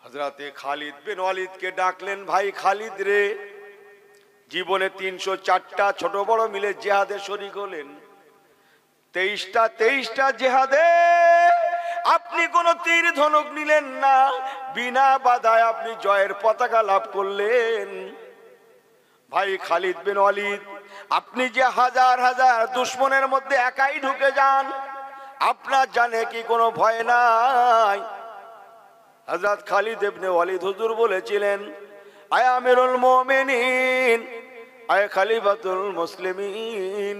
হযরত খালিদ বিন ওয়ালিদকে ডাকলেন, ভাই খালিদ রে, জীবনে 304টা ছোট বড় মিলে জিহাদে শরীক হলেন। 23টা জিহাদে আপনি কোন তীর ধনুক নিলেন না, বিনা বাধায় আপনি জয়ের পতাকা লাভ করলেন। ভাই খালিদ বিন ওয়ালিদ, আপনি যে হাজার হাজার দুশমনের মধ্যে একাই ঢুকে যান, আপনার জানে কি কোনো ভয় নাই? হযরত খালিদ ইবনে ওয়ালিদ হুজুর বলেছিলেন, আয় আমিরুল মুমিনিন, আয় খলিফাতুল মুসলিমিন,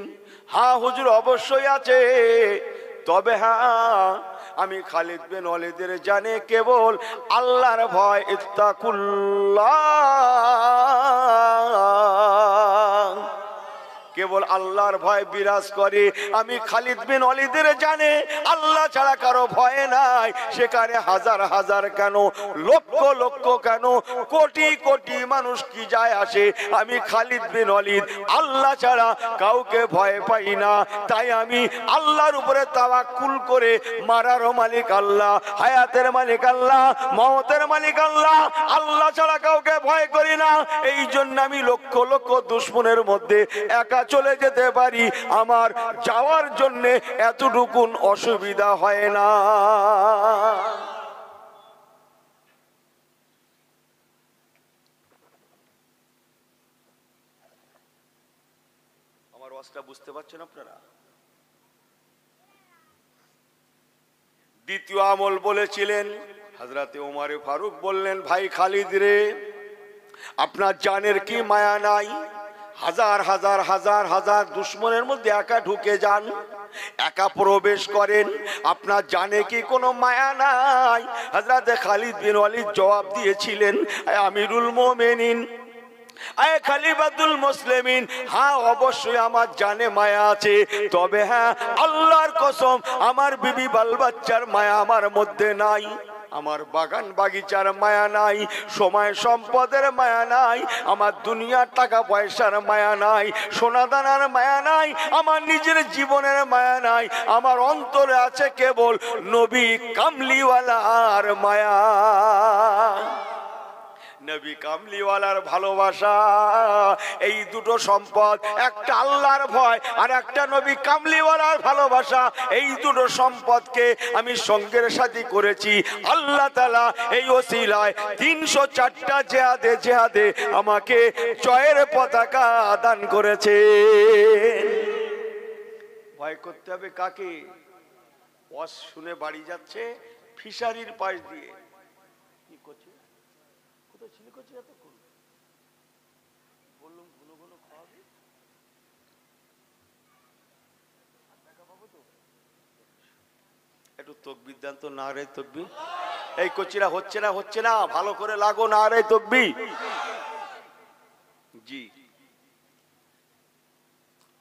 হ্যাঁ হুজুর অবশ্যই আছে, তবে হ্যাঁ আমি খালিদ বিন ওয়ালিদের জানে কেবল আল্লাহর ভয়, ইত্তাকুল্লাহ, কেবল আল্লাহর ভয় বিরাজ করে। আমি খালিদ বিন ওয়ালিদের জানে আল্লাহ ছাড়া কারো ভয় নাই। সেখানে হাজার হাজার কেন, লক্ষ লক্ষ কেন, কোটি কোটি মানুষ কি যায় আসে, আমি খালিদ বিন ওয়ালিদ আল্লাহ ছাড়া কাউকে ভয় পাই না। তাই আমি আল্লাহর উপরে তাওয়াক্কুল করে, মারার মালিক আল্লাহ, হায়াতের মালিক আল্লাহ, মওতের মালিক আল্লাহ, আল্লাহ ছাড়া কাউকে ভয় করি না। এই জন্য আমি লক্ষ লক্ষ দুশমনের মধ্যে একা চলে যেতে পারি, আমার যাওয়ার জন্য এতটুকুন অসুবিধা হয় না। আমার ওয়াজটা বুঝতে পারছেন আপনারা? দ্বিতীয় আমল বলেছিলেন হযরত ওমর ফারুক, বললেন, ভাই খালিদ রে, আপনার জানের কি মায়া নাই? হাজার হাজার হাজার হাজার দুশমনের মধ্যে একা ঢুকে যান, একা প্রবেশ করেন, আপনার জানে কি কোনো মায়া নাই? হযরত খালিদ বিন ওয়ালিদ জবাব দিয়েছিলেন, আমিরুল মুমিনিন, আয় খলিফাতুল মুসলিমিন, হ্যাঁ অবশ্যই আমার জানে মায়া আছে, তবে হ্যাঁ আল্লাহর কসম আমার বিবি বাল বাচ্চার মায়া আমার মধ্যে নাই, আমার বাগান বাগিচার মায়া নাই, সময় সম্পদের মায়া নাই, আমার দুনিয়ার টাকা পয়সার মায়া নাই, সোনা দানার মায়া নাই, আমার নিজের জীবনের মায়া নাই, আমার অন্তরে আছে কেবল নবী কামলিওয়ালার মায়া। নবী কামলিওয়ালার ভালোবাসা, এই দুটো সম্পদ, একটা আল্লাহর ভয় আর একটা নবী কামলিওয়ালার ভালোবাসা, এই দুটো সম্পদকে আমি সঙ্গের সাথী করেছি। আল্লাহ তাআলা এই ওসিলায় 304টা জিহাদে আমাকে জয়ের পতাকা দান করেছে। ভয় করতে হবে কাকে? ওয়াজ শুনে বাড়ি যাচ্ছে ফিশারির পাশ দিয়ে, কি করছে? একটু তকবীর দেন তো, না রে তকবীর। এই কচিরা হচ্ছে না, ভালো করে লাগো, না রে তকবীর। জি,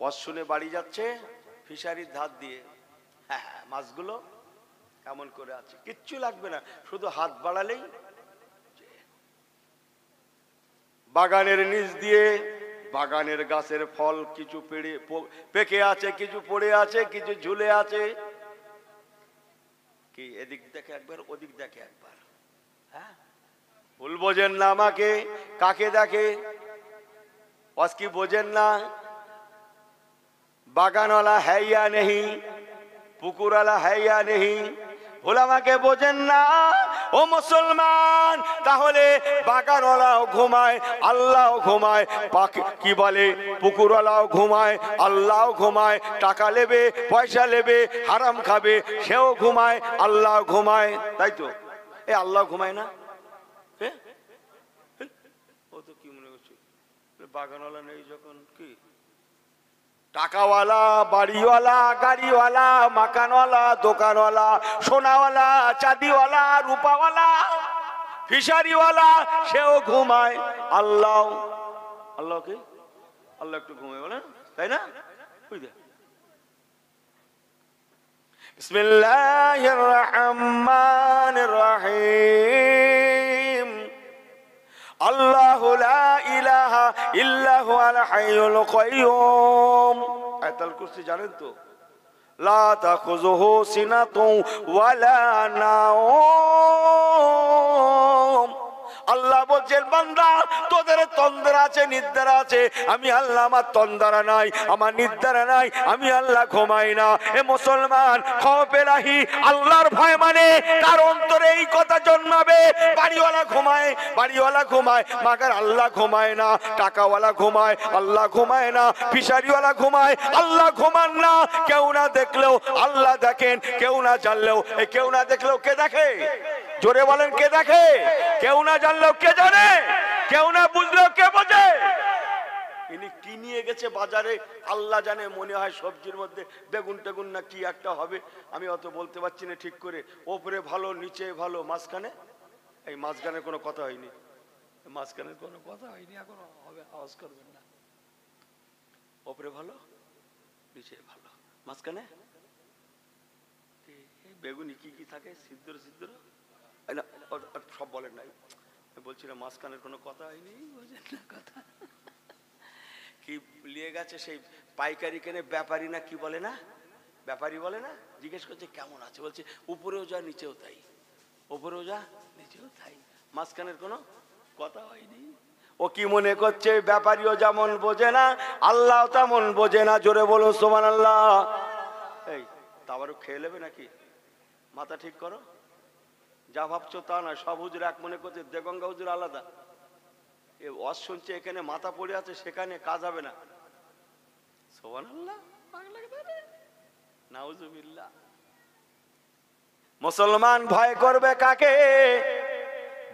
ওয়াজ শুনে বাড়ি যাচ্ছে ফিশারির ধার দিয়ে, হ্যাঁ মাছগুলো এমন করে আছে, কিচ্ছু লাগবে না, শুধু হাত বাড়ালেই। বাগানের নিচ দিয়ে, বাগানের গাছের ফল কিছু পেকে আছে, কিছু পড়ে আছে, কিছু ঝুলে আছে, কি এদিক দেখে একবার, ওদিক দেখে একবার, হ্যাঁ ভুল বোঝেন না আমাকে, কাকে দেখে? কি বোঝেন না? বাগানওয়ালা হ্যাঁ ইয়া নেহি, পুকুরালা হাইয়া নেহি, ওলামাকে বোঝেন না ও মুসলমান। তাহলে বাগানওয়ালাও ঘুমায়, আল্লাহও ঘুমায়, কি বলে পুকুরওয়ালাও ঘুমায়, আল্লাহও ঘুমায়, টাকা নেবে পয়সা নেবে হারাম খাবে সেও ঘুমায়, আল্লাহ ঘুমায়, তাই তো? এ আল্লাহ ঘুমায় না? ও তো কি মনে করছে বাগানওয়ালা নেই যখন, কি টাকাওয়ালা, বাড়িওয়ালা, গাড়িওয়ালা, মাকানওয়ালা, দোকানওয়ালা, সোনাওয়ালা, চাঁদিওয়ালা, রূপাওয়ালা, ফিশারিওয়ালা সেও ঘুমায়, আল্লাহ, আল্লাহ কি আল্লাহ একটু ঘুমায় বলেন, তাই না? বুঝলে? বিসমিল্লাহির রহমানির রহিম। আল্লাহু লা ইলাহা ইল্লা হুয়াল হাইয়ুল কাইয়্যুম। আয়াতুল কুরসি জানেন তো? লা তাখুযুহু সিনাতুন ওয়ালা নাওম। আল্লাহ বলছেন বান্দা তোদের তন্দ্রা আছে, নিদ্রা আছে, আমি আল্লাহ আমার তন্দ্রা নাই, আমার নিদ্রা নাই, আমি আল্লাহ ঘুমাই না। এ মুসলমান খৌফ ইলাহি, আল্লাহর ভয় মানে তার অন্তরে এই কথা জন্মাবে। বাড়িওয়ালা ঘুমায়, বাড়িওয়ালা ঘুমায়, মাগার আল্লাহ ঘুমায় না। টাকাওয়ালা ঘুমায়, আল্লাহ ঘুমায় না। ফিশারিওয়ালা ঘুমায়, আল্লাহ ঘুমান না। কেউ না দেখলেও আল্লাহ দেখেন, কেউ না জানলেও, কেউ না দেখলেও কে দেখে? জোরে বলেন কে দেখে? কেউ না জানলেও কে জানে? কেউ না বুঝলেও কে বোঝে? ইনি কি নিয়ে গেছে বাজারে আল্লাহ জানে। মনে হয় সবজির মধ্যে বেগুন টেগুন না কি একটা হবে, আমি অত বলতে পারছি না ঠিক করে। ওপরে ভালো নিচে ভালো, মাঝখানে এই মাঝখানে কোনো কথা হয়নি, মাঝখানে কোনো কথা হয়নি, এখন হবে, আওয়াজ করবেন না। ওপরে ভালো নিচে ভালো, মাঝখানে বেগুনি কি কি থাকে, সিদ্ধর সিদ্ধর সব বলেন নাই, বলছিলাম মাঝখানের কোনো কথা হয়নি, বোঝেন না কথা। কি নিয়ে গেছে সেই পাইকারি কেনে ব্যাপারী না কি বলে না, ব্যাপারী বলে না, জিজ্ঞেস করছে কেমন আছে, বলছে উপরেও যা নিচেও তাই, উপরেও যা নিচেও তাই, মাঝখানের কোনো কথা হয়নি। ও কি মনে করছে ব্যাপারীও যেমন বোঝে না আল্লাহ তেমন বোঝে না? জোরে বলুন সুবহানাল্লাহ। এই তাবারও খেয়ে নেবে নাকি? মাথা ঠিক করো, যা ভাবছো তা না। সব হুজুর এক মনে করছে, দেগঙ্গা হুজুর আলাদা। এ ওয়াজ শুনছে এখানে মাথা পড়ে আছে, সেখানে কাজ হবে না। সুবহানাল্লাহ, নাউজুবিল্লাহ। মুসলমান ভয় করবে কাকে?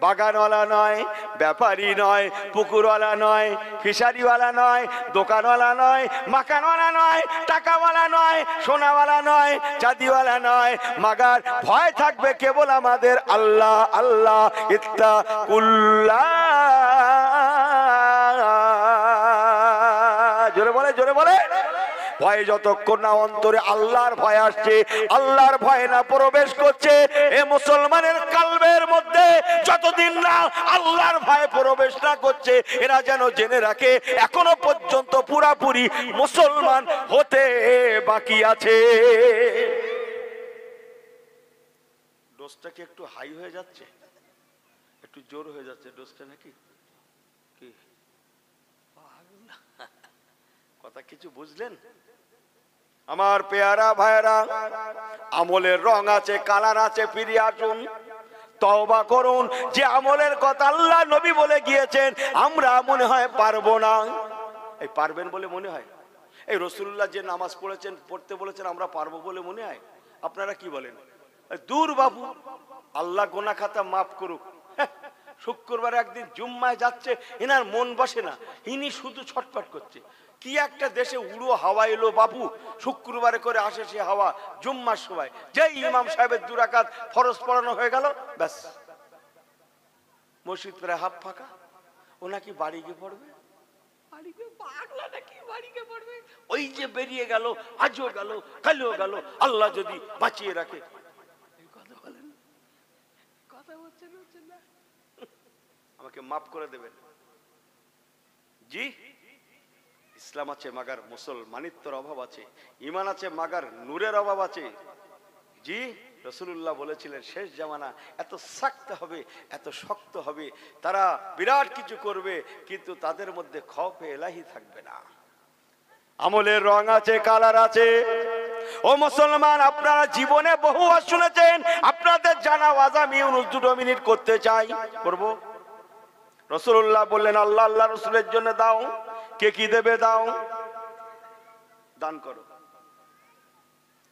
বাগানওয়ালা নয়, ব্যাপারী নয়, পুকুরওয়ালা নয়, ফিশারিওয়ালা নয়, দোকানওয়ালা নয়, মাকানওয়ালা নয়, টাকাওয়ালা নয়, সোনাওয়ালা নয়, চাঁদিওয়ালা নয়, মাগার ভয় থাকবে কেবল আমাদের আল্লাহ। আল্লাহ ইত্তাকুল্লাহ। জোরে বলে, জোরে বলে। ভয় যতক্ষণ না অন্তরে আল্লাহর ভয় আসছে, আল্লাহর ভয় না প্রবেশ করছে এ মুসলমানের কালবের মধ্যে, যতদিন না আল্লাহর ভয় প্রবেশ না করছে, এরা যেন জেনে রাখে এখনো পর্যন্ত পুরাপুরি মুসলমান হতে বাকি আছে। ডোজটা কি একটু হাই হয়ে যাচ্ছে, একটু জোর হয়ে যাচ্ছে ডোজটা নাকি? কি কথা কিছু বুঝলেন? আমার পেয়ারা ভাইরা, আমলের রং আছে, কালার আছে, ফিরে আসুন, তওবা করুন। যে আমলের কথা আল্লাহ নবী বলে গিয়েছেন আমরা মনে হয় পারবো না, এই পারবেন বলে মনে হয়। এই রাসূলুল্লাহ যে নামাজ পড়েছেন, পড়তে বলেছেন, আমরা পারবো বলে মনে হয়। আপনারা কি বলেন? দূর বাবু, আল্লাহ গুনাহ খাতা মাফ করুক। শুক্রবার একদিন জুম্মায় যাচ্ছে, এনার মন বসে না, ইনি শুধু ছটফট করছে। কি একটা দেশে উড়ো হাওয়া এলো বাবু, শুক্রবারে করে আসে সে হাওয়া জুম্মার সময়। যেই ইমাম সাহেবের 2 রাকাত ফরজ পড়ানো হয়ে গেল, ব্যাস মসজিদ প্রায় হাফ ফাঁকা। ও নাকি বাড়ি গিয়ে পড়বে, বাড়ি গিয়ে পাগলা নাকি বাড়ি গিয়ে পড়বে। ওই যে বেরিয়ে গেল, আজও গেল, কালও গেল, আল্লাহ যদি বাঁচিয়ে রাখে। এই কথা বলেন, কথা বলছেন না? আমাকে মাফ করে দেবেন জি। ইসলাম আছে মাগার মুসলমানিত্বের অভাব আছে, ঈমান আছে মাগার নূরের অভাব আছে জি। রাসূলুল্লাহ বলেছিলেন শেষ জামানা এত শক্ত হবে, এত শক্ত হবে, তারা বিরাট কিছু করবে কিন্তু তাদের মধ্যে খৌফে ইলাহি থাকবে না। আমলের রং আছে, কালার আছে, ও মুসলমান, আপনারা জীবনে বহু শুনেছেন, আপনাদের জানা ওয়াজ আমি 2 মিনিট করতে চাই, করব। রাসূলুল্লাহ বললেন, আল্লাহ আল্লাহ রাসূলের জন্য দাও। কে কি দেবে? দাও, দান করো।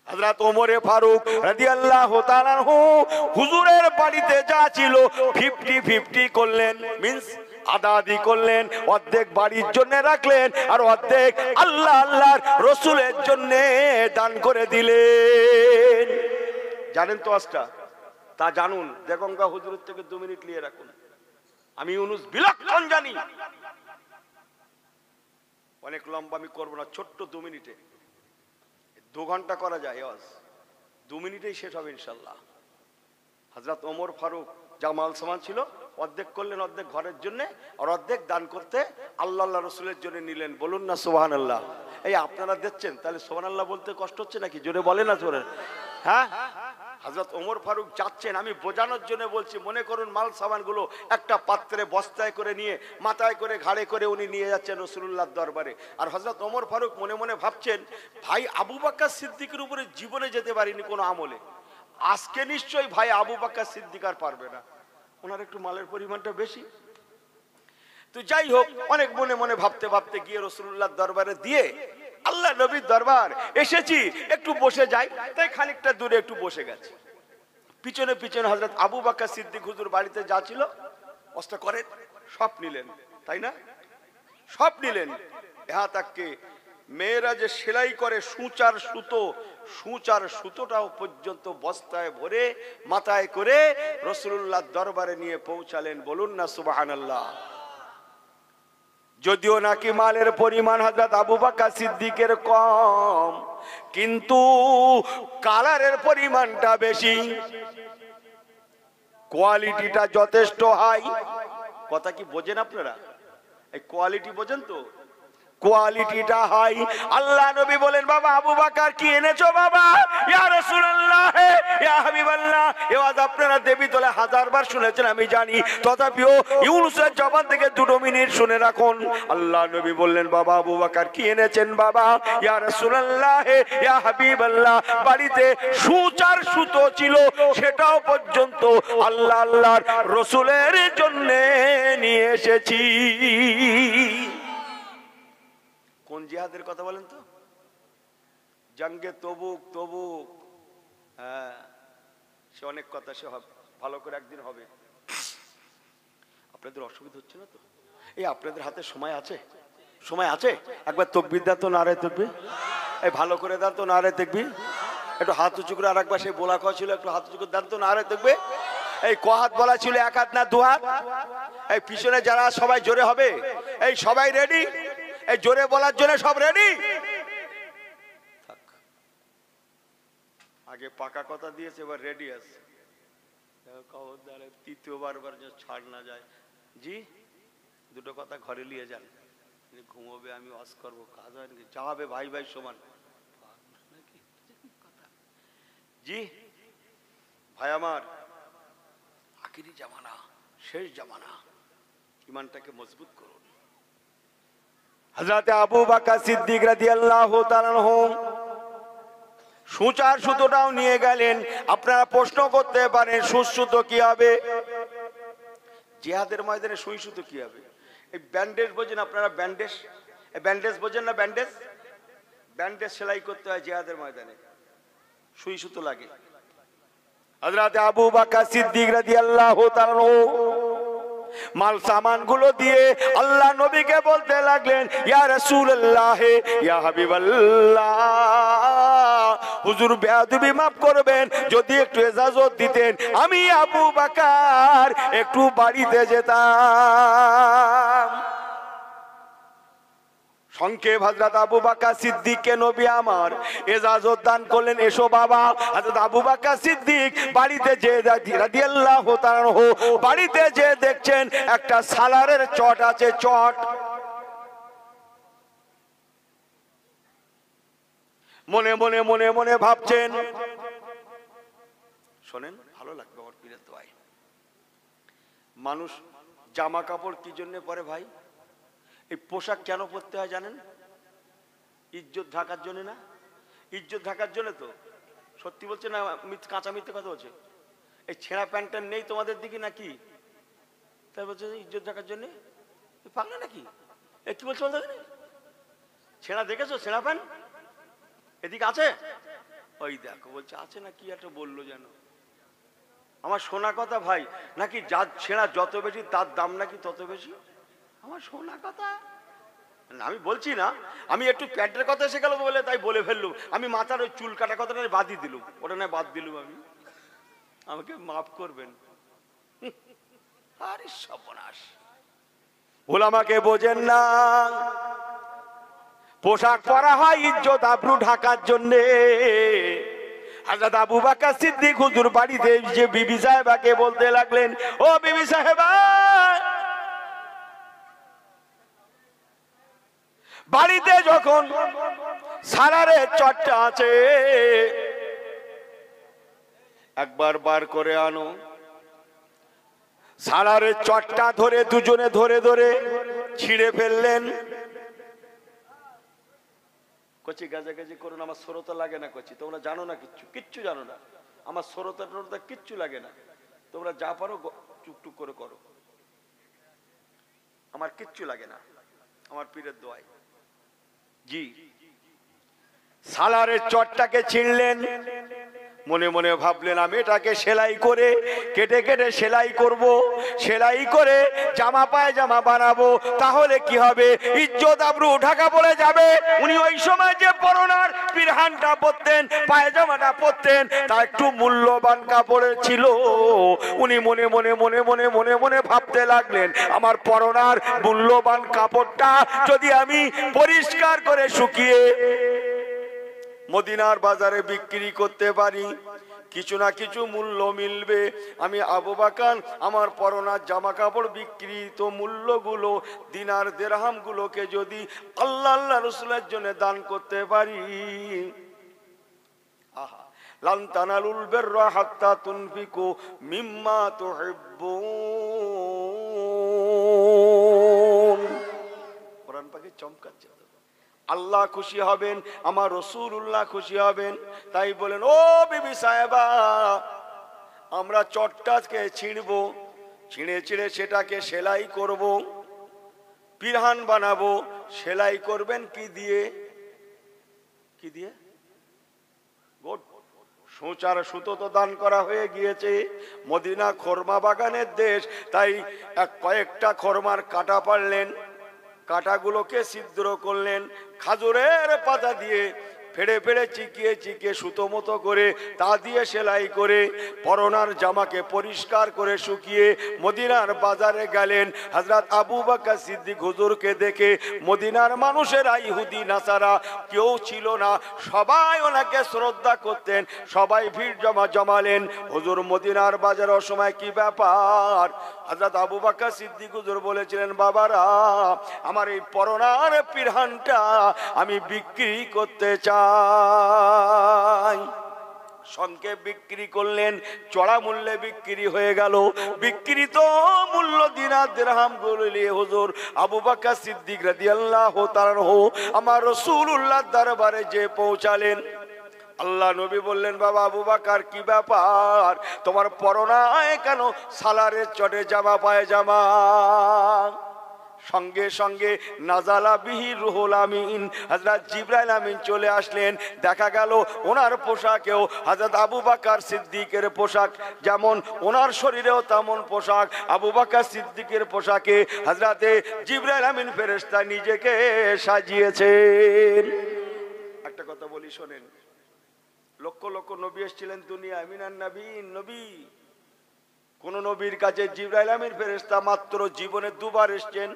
হযরত ওমর ফারুক রাদিয়াল্লাহু তাআলা আনহু হুজুরের বাড়িতে যা ছিল 50-50 করলেন, মিন্স আদাদি করলেন। অর্ধেক বাড়ির জন্য রাখলেন আর অর্ধেক আল্লাহ আল্লাহর রাসূলের জন্য দান করে দিলেন। জানেন তো আজটা? তা জানুন, দেগঙ্গা হুজুরের থেকে 2 মিনিট নিয়ে রাখুন। আমি ইউনুস বিলক্ষণ জানি, অনেক লম্বা আমি করবো না, ছোট্ট 2 মিনিটে। 2 ঘন্টা করা যায়, 2 মিনিটেই শেষ হবে ইনশাল্লাহ। হযরত ওমর ফারুক যা মাল সামান ছিল অর্ধেক করলেন, অর্ধেক ঘরের জন্য আর অর্ধেক দান করতে আল্লাহ আল্লাহ রসুলের জন্য নিলেন। বলুন না সুবহানাল্লাহ। এই আপনারা দেখছেন, তাহলে সুবহানাল্লাহ বলতে কষ্ট হচ্ছে নাকি? জোরে বলে না জোরে? হ্যাঁ, হযরত ওমর ফারুক যাচ্ছেন, আমি বোঝানোর জন্য বলছি। মনে করুন মাল সামানগুলো একটা পাত্রে বস্তায় করে নিয়ে, মাথায় করে, ঘাড়ে করে উনি নিয়ে যাচ্ছেন রাসূলুল্লাহর দরবারে। আর হযরত ওমর ফারুক মনে মনে ভাবছেন, ভাই আবু বকর সিদ্দিকের উপরে জীবনে যেতে পারিনি কোনো আমলে, আজকে নিশ্চয়ই ভাই আবু বকর সিদ্দিক আর পারবে না, ওনার একটু মালের পরিমাণটা বেশি। তো যাই হোক, অনেক মনে মনে ভাবতে ভাবতে গিয়ে রাসূলুল্লাহর দরবারে দিয়ে, আল্লাহ নবীর দরবার এসেছি, একটু বসে যাই, তাই খানিকটা দূরে একটু বসে গেছে। পিছনে পিছনে হযরত আবু বকর সিদ্দিক হুজুর বাড়িতে যা ছিল কষ্ট করে সব নিলেন, তাই না? সব নিলেন। ইহা তাকে মেয়েরা যে সেলাই করে সূচার সুতো, সূচার সুতোটাও পর্যন্ত বস্তায় ভরে মাথায় করে রাসূলুল্লাহর দরবারে নিয়ে পৌঁছালেন। বলুন না সুবহানাল্লাহ। যদিও নাকি মালের পরিমাণ হযরত আবু বকর সিদ্দিকের কম, কিন্তু কালারের পরিমাণটা বেশি, কোয়ালিটিটা যথেষ্ট হাই। কথা কি বোঝেন আপনারা? এই কোয়ালিটি বোঝেন তো? কোয়ালিটিটা হাই। আল্লাহ নবী বলেন, বাবা আবু বকর কি এনেছো বাবা? ইয়া রাসূলুল্লাহ, ইয়া হাবিবাল্লাহ। এই ওয়াজ আপনারা দেবী তোলে 1000 বার শুনেছেন আমি জানি, তথাপিও ইউনুসের জবান থেকে 2 মিনিট শুনে রাখুন। আল্লাহ নবী বললেন, বাবা আবু বকর কি এনেছেন বাবা? ইয়া রাসূলুল্লাহ, ইয়া হাবিবাল্লাহ, বাড়িতে সূচার সুতো ছিল, সেটাও পর্যন্ত আল্লাহ আল্লাহর রাসূলের জন্য নিয়ে এসেছি। কোন জিহাদের কথা বলেন তো? জঙ্গে তবুক। তবুক, হ্যাঁ, সে অনেক কথা, সে ভালো করে একদিন হবে। আপনাদের অসুবিধা হচ্ছে না তো? এই আপনাদের হাতে সময় আছে? সময় আছে? একবার তাকবীর দাও তো, নারে তাকবীর। এই ভালো করে দাও তো, নারে তাকবীর। একটু হাত উঁচু করে, আর একবার সেই বলা কথা ছিল, একটু হাত উঁচু করে দাও তো, নারে তাকবীর। এই ক হাত বলা ছিল, 1 হাত না 2 হাত? এই পিছনে যারা সবাই জোরে হবে, এই সবাই রেডি? এই জোরে বলার জন্য সব রেডি? আগে পাকা কথা দিয়েছে, এবার রেডি আছে। তৃতীয়বার ছাড় না যায়। জি, 2টো কথা ঘরে নিয়ে যান, ঘুমোবে, আমি ওয়াজ করবো, কাজ হয় নাকি? যা হবে ভাই ভাই সমান। জি ভাই আমার, আখিরি জামানা, শেষ জামানা, ইমানটাকে মজবুত করুন। হযরত আবু বকর সিদ্দিক রাদিয়াল্লাহু তাআলা আনহু সূচার সুতোটাও নিয়ে গেলেন। আপনারা প্রশ্ন করতে পারেন, সুই সুতো কি হবে? জিহাদের ময়দানে সুই সুতো কি হবে? এই ব্যান্ডেজ বোঝেন আপনারা? ব্যান্ডেজ, এই ব্যান্ডেজ বোঝেন না? ব্যান্ডেজ, ব্যান্ডেজ সেলাই করতে হয় জিহাদের ময়দানে, সুই সুতো লাগে। হযরত আবু বকর সিদ্দিক রাদিয়াল্লাহু তাআলা আনহু মাল সামান গুলো দিয়ে আল্লাহ নবীকে বলতে লাগলেন, ইয়া রাসূলুল্লাহ, ইয়া হাবিবাল্লাহ, হুজুর বেয়াদবি মাফ করবেন, যদি একটু ইজাজত দিতেন আমি আবু বকর একটু বাড়িতে যেতাম। সংক্ষেপ, হযরত আবু বকর সিদ্দিককে নবী আমার ইজাজত দান করলেন, এসো বাবা। হযরত আবু বকর সিদ্দিক বাড়িতে যে রাদিয়াল্লাহু তাআলা আনহু বাড়িতে যে দেখছেন একটা সালারের চট আছে, চট। মনে মনে মনে মনে ভাবছেন, শোনেন ভালো লাগবে আমার পীরের দোয়ায়। মানুষ জামা কাপড় কি জন্য পরে ভাই? এই পোশাক কেন পরতে হয় জানেন? ইজ্জত ঢাকার জন্য না? ইজ্জত ঢাকার জন্য তো। সত্যি বলছে না কাঁচা মিথ্যে কথা বলছে? এই ছেঁড়া প্যান্টটা নেই তোমাদের দিকে নাকি? তাই বলছে ইজ্জত ঢাকার জন্য। পাগলা নাকি? এ কি বলছো বলতে? ছেঁড়া দেখেছো? ছেঁড়া প্যান্ট এদিকে আছে? ওই দেখো বলছে আছে না কি একটা বললো যেন। আমার শোনা কথা ভাই, নাকি যার ছেঁড়া যত বেশি তার দাম নাকি তত বেশি। আমার শোনা কথা। আমি বলছি না, আমি একটু প্যান্টের কথা এসে গেল বলে তাই বলে ফেললুম। আমি মাথার ওই চুল কাটা কথাটা বাদই দিলুম, ওটা নয় বাদ দিলুম আমি। আমাকে মাফ করবেন। আরে সর্বনাশ, ওলামাকে বোঝেন না। পোশাক পরা হয় ইজ্জত আবরু ঢাকার জন্য। হযরত আবু বকর সিদ্দিক হুজুর বাড়িতে যে বিবি সাহেবাকে বলতে লাগলেন, ও বিবি সাহেবা, বাড়িতে যখন সালারের চটটা আছে একবার বার করে আনো। সালারের চটটা ধরে দুজনে ধরে ধরে ছিঁড়ে ফেললেন। কচি গাজাগাজি করুন, আমার শ্রোতা লাগে না। কচি তোমরা জানো না, কিচ্ছু জানো না। আমার শ্রোতা কিচ্ছু লাগে না। তোমরা যা পারো টুকটুক করে করো, আমার কিচ্ছু লাগে না। আমার পীরের দোয়াই। জি, সালারের চটটাকে ছিঁড়লেন। মনে মনে ভাবলেন আমি এটাকে সেলাই করে কেটে কেটে সেলাই করব, সেলাই করে জামা পায়জামা বানাবো। তাহলে কি হবে, ইজ্জত আবরু ঢাকা পড়ে যাবে। উনি ওই সময় যে পরনার পিরহানটা পরতেন, পায়জামাটা পরতেন, তা একটু মূল্যবান কাপড়ের ছিল। উনি মনে মনে মনে মনে মনে মনে ভাবতে লাগলেন, আমার পরনার মূল্যবান কাপড়টা যদি আমি পরিষ্কার করে শুকিয়ে মদিনার বাজারে বিক্রি করতে পারি, কিছু না কিছু মূল্য মিলবে। আমি আবু বকর আমার পরনার জামা কাপড় বিক্রিত মূল্যগুলো, দিনার দিরহাম গুলোকে যদি আল্লাহ রাসূলের জন্য দান করতে পারি, আহা, লান তানালুল বিররা হাত্তা তুনফিকু মিম্মা তুহিব্বুন। কোরআন পাকে চমকাচ্ছে। আল্লাহ খুশি হবেন, আমার রাসূলুল্লাহ খুশি হবেন। তাই বলেন, ও বিবি সাহেবা, আমরা চটটাকে ছিঁড়বো, ছিঁড়ে ছিঁড়ে সেটাকে সেলাই করব, পিরহান বানাবো। সেলাই করবেন কি দিয়ে? কি দিয়ে? সূচার সুতো তো দান করা হয়ে গিয়েছে। মদিনা খরমা বাগানের দেশ, তাই কয়েকটা খরমার কাটা পারলেন, কাটাগুলোকে ছিদ্র করলেন, খাজুরের পাতা দিয়ে ফেড়ে ফেড়ে চিকিয়ে চিকিয়ে সুতো মতো করে তা দিয়ে সেলাই করে পরনার জামাকে পরিষ্কার করে শুকিয়ে মদিনার বাজারে গেলেন। হযরত আবু বকর সিদ্দিক হুজুরকে দেখে মদিনার মানুষেরা, ইহুদি নাসারা কেউ ছিল না, সবাই ওনাকে শ্রদ্ধা করতেন, সবাই ভিড় জমালেন। হুজুর মদিনার বাজারের সময় কি ব্যাপার? হযরত আবু বকর সিদ্দিক হুজুর বলেছিলেন, বাবারা, আমার এই পরনার পিরহানটা আমি বিক্রি করতে চাই। সংক্ষেপ বিক্রি করলেন, চড়া মূল্যে বিক্রি হয়ে গেল। বিক্রিত মূল্য দিনার দিরহাম গুলো নিয়ে হুজুর আবু বকর সিদ্দিক রাদিয়াল্লাহু তাআলা আনহু আমার রাসূলুল্লাহর দরবারে যে পৌঁছালেন, আল্লাহ নবী বললেন, বাবা আবু বকর, কি ব্যাপার, তোমার পরনায় কেন সালারের চটে জামা পায়জামা? সঙ্গে সঙ্গে নাজালা বিহি রুহুল আমিন, হযরত জিবরাইল আমিন চলে আসলেন। দেখা গেল ওনার পোশাকেও হযরত আবু বকর সিদ্দিকের পোশাক যেমন, ওনার শরীরেও তেমন পোশাক। আবু বকর সিদ্দিকের পোশাকে হযরতে জিবরাইল আমিন ফেরেশতা নিজেকে সাজিয়েছেন। একটা কথা বলি শোনেন, লক্ষ লক্ষ নবী এসেছিলেন দুনিয়ায়, মিনান নবীন নবী। কোন নবীর কাছে জিবরাইল আমিন ফেরেশতা মাত্র জীবনে দুবার এসেছেন,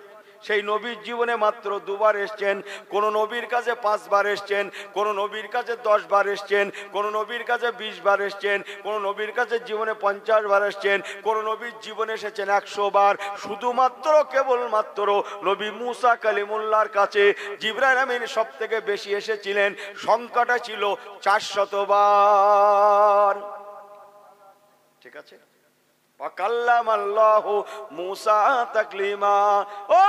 সেই নবীর জীবনে মাত্র দুবার এসেছেন। কোন নবীর কাছে 5 বার এসেছেন, কোন নবীর কাছে 10 বার এসেছেন, কোন নবীর কাছে 20 বার এসেছেন, কোন নবীর কাছে জীবনে 50 বার এসেছেন, কোন নবীর জীবনে এসেছেন 100 বার। শুধুমাত্র কেবলমাত্র নবী মুসা কালিমুল্লাহর কাছে জিবরাইল আমিন সব থেকে বেশি এসেছিলেন, সংখ্যাটা ছিল 400 বার। ঠিক আছে? ওয়াকাল্লামাল্লাহু মুসা তাকলিমা। ও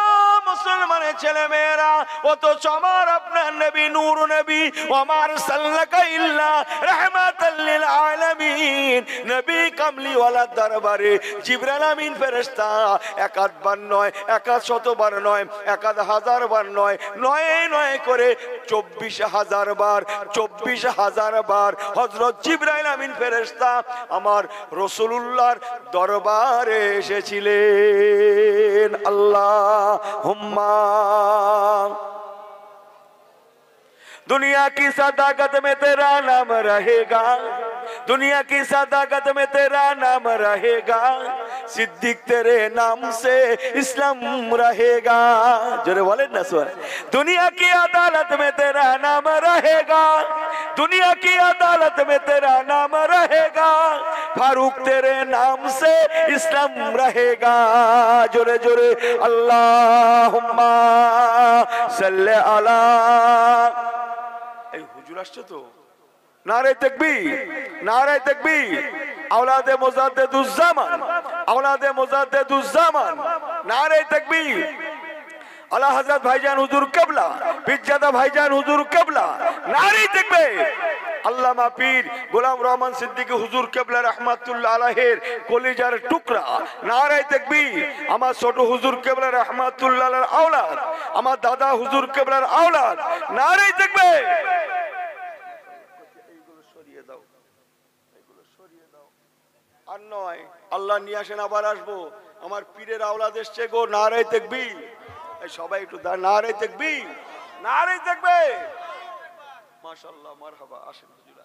মুসলমানের ছেলে মেয়েরা, অথচ আমার আপনার আপনার নবী নূর নবী ওয়া মা আরসালনাকা ইল্লা রাহমাতাল লিল আলামিন। নবী কামলিওয়ালার দরবারে জিবরাইল আমিন ফেরেশতা একাধবার নয়, একাধ শতবার নয়, একাধ হাজারবার নয়, নয় নয় করে 24,000 বার, 24,000 বার হযরত জিবরাইল আমিন ফেরেশতা আমার রাসূলুল্লাহর দরবারে এসেছিলেন। আল্লাহুম্মা दुनिया की सदाकत में तेरा नाम रहेगा, दुनिया की सदाकत में तेरा नाम रहेगा, सिद्दीक तेरे नाम से इस्लाम रहेगा। जोरे बोले ना सुन। दुनिया की अदालत में तेरा नाम रहेगा, दुनिया की अदालत में तेरा नाम रहेगा, फारूक तेरे नाम से इस्लाम रहेगा। जोरे जोरे अल्लाहुम्मा सल्ले अला। হুজুর আসছে তো, নারে তাকবীর, নারে তাকবীর। আওলাদে মুজাদ্দিদুজ্জামান, আওলাদে মুজাদ্দিদুজ্জামান, নারে তাকবীর। আলা হযরত ভাইজান হুজুর কিবলা, পিরজাদা ভাইজান হুজুর কিবলা, নারে তাকবীর। আল্লামা পীর গোলাম রহমান সিদ্দিকী হুজুর কিবলা রাহমাতুল্লাহ আলাইহির কলিজার টুকরা, নারে তাকবীর। আমার ছোট হুজুর কিবলা রাহমাতুল্লাহ আলাইহির আওলাদ, আমার দাদা হুজুর কিবলার আওলাদ, নারে তাকবীর। আর নয়, আল্লাহ নিয়ে আসেন, আবার আসবো। আমার পীরের আওলাদ এসছে গো, নারে তাকবীর। সবাই একটু নারে তাকবীর, নারে তাকবীর। মাশাআল্লাহ, মারহাবা। আসেন হুজুর।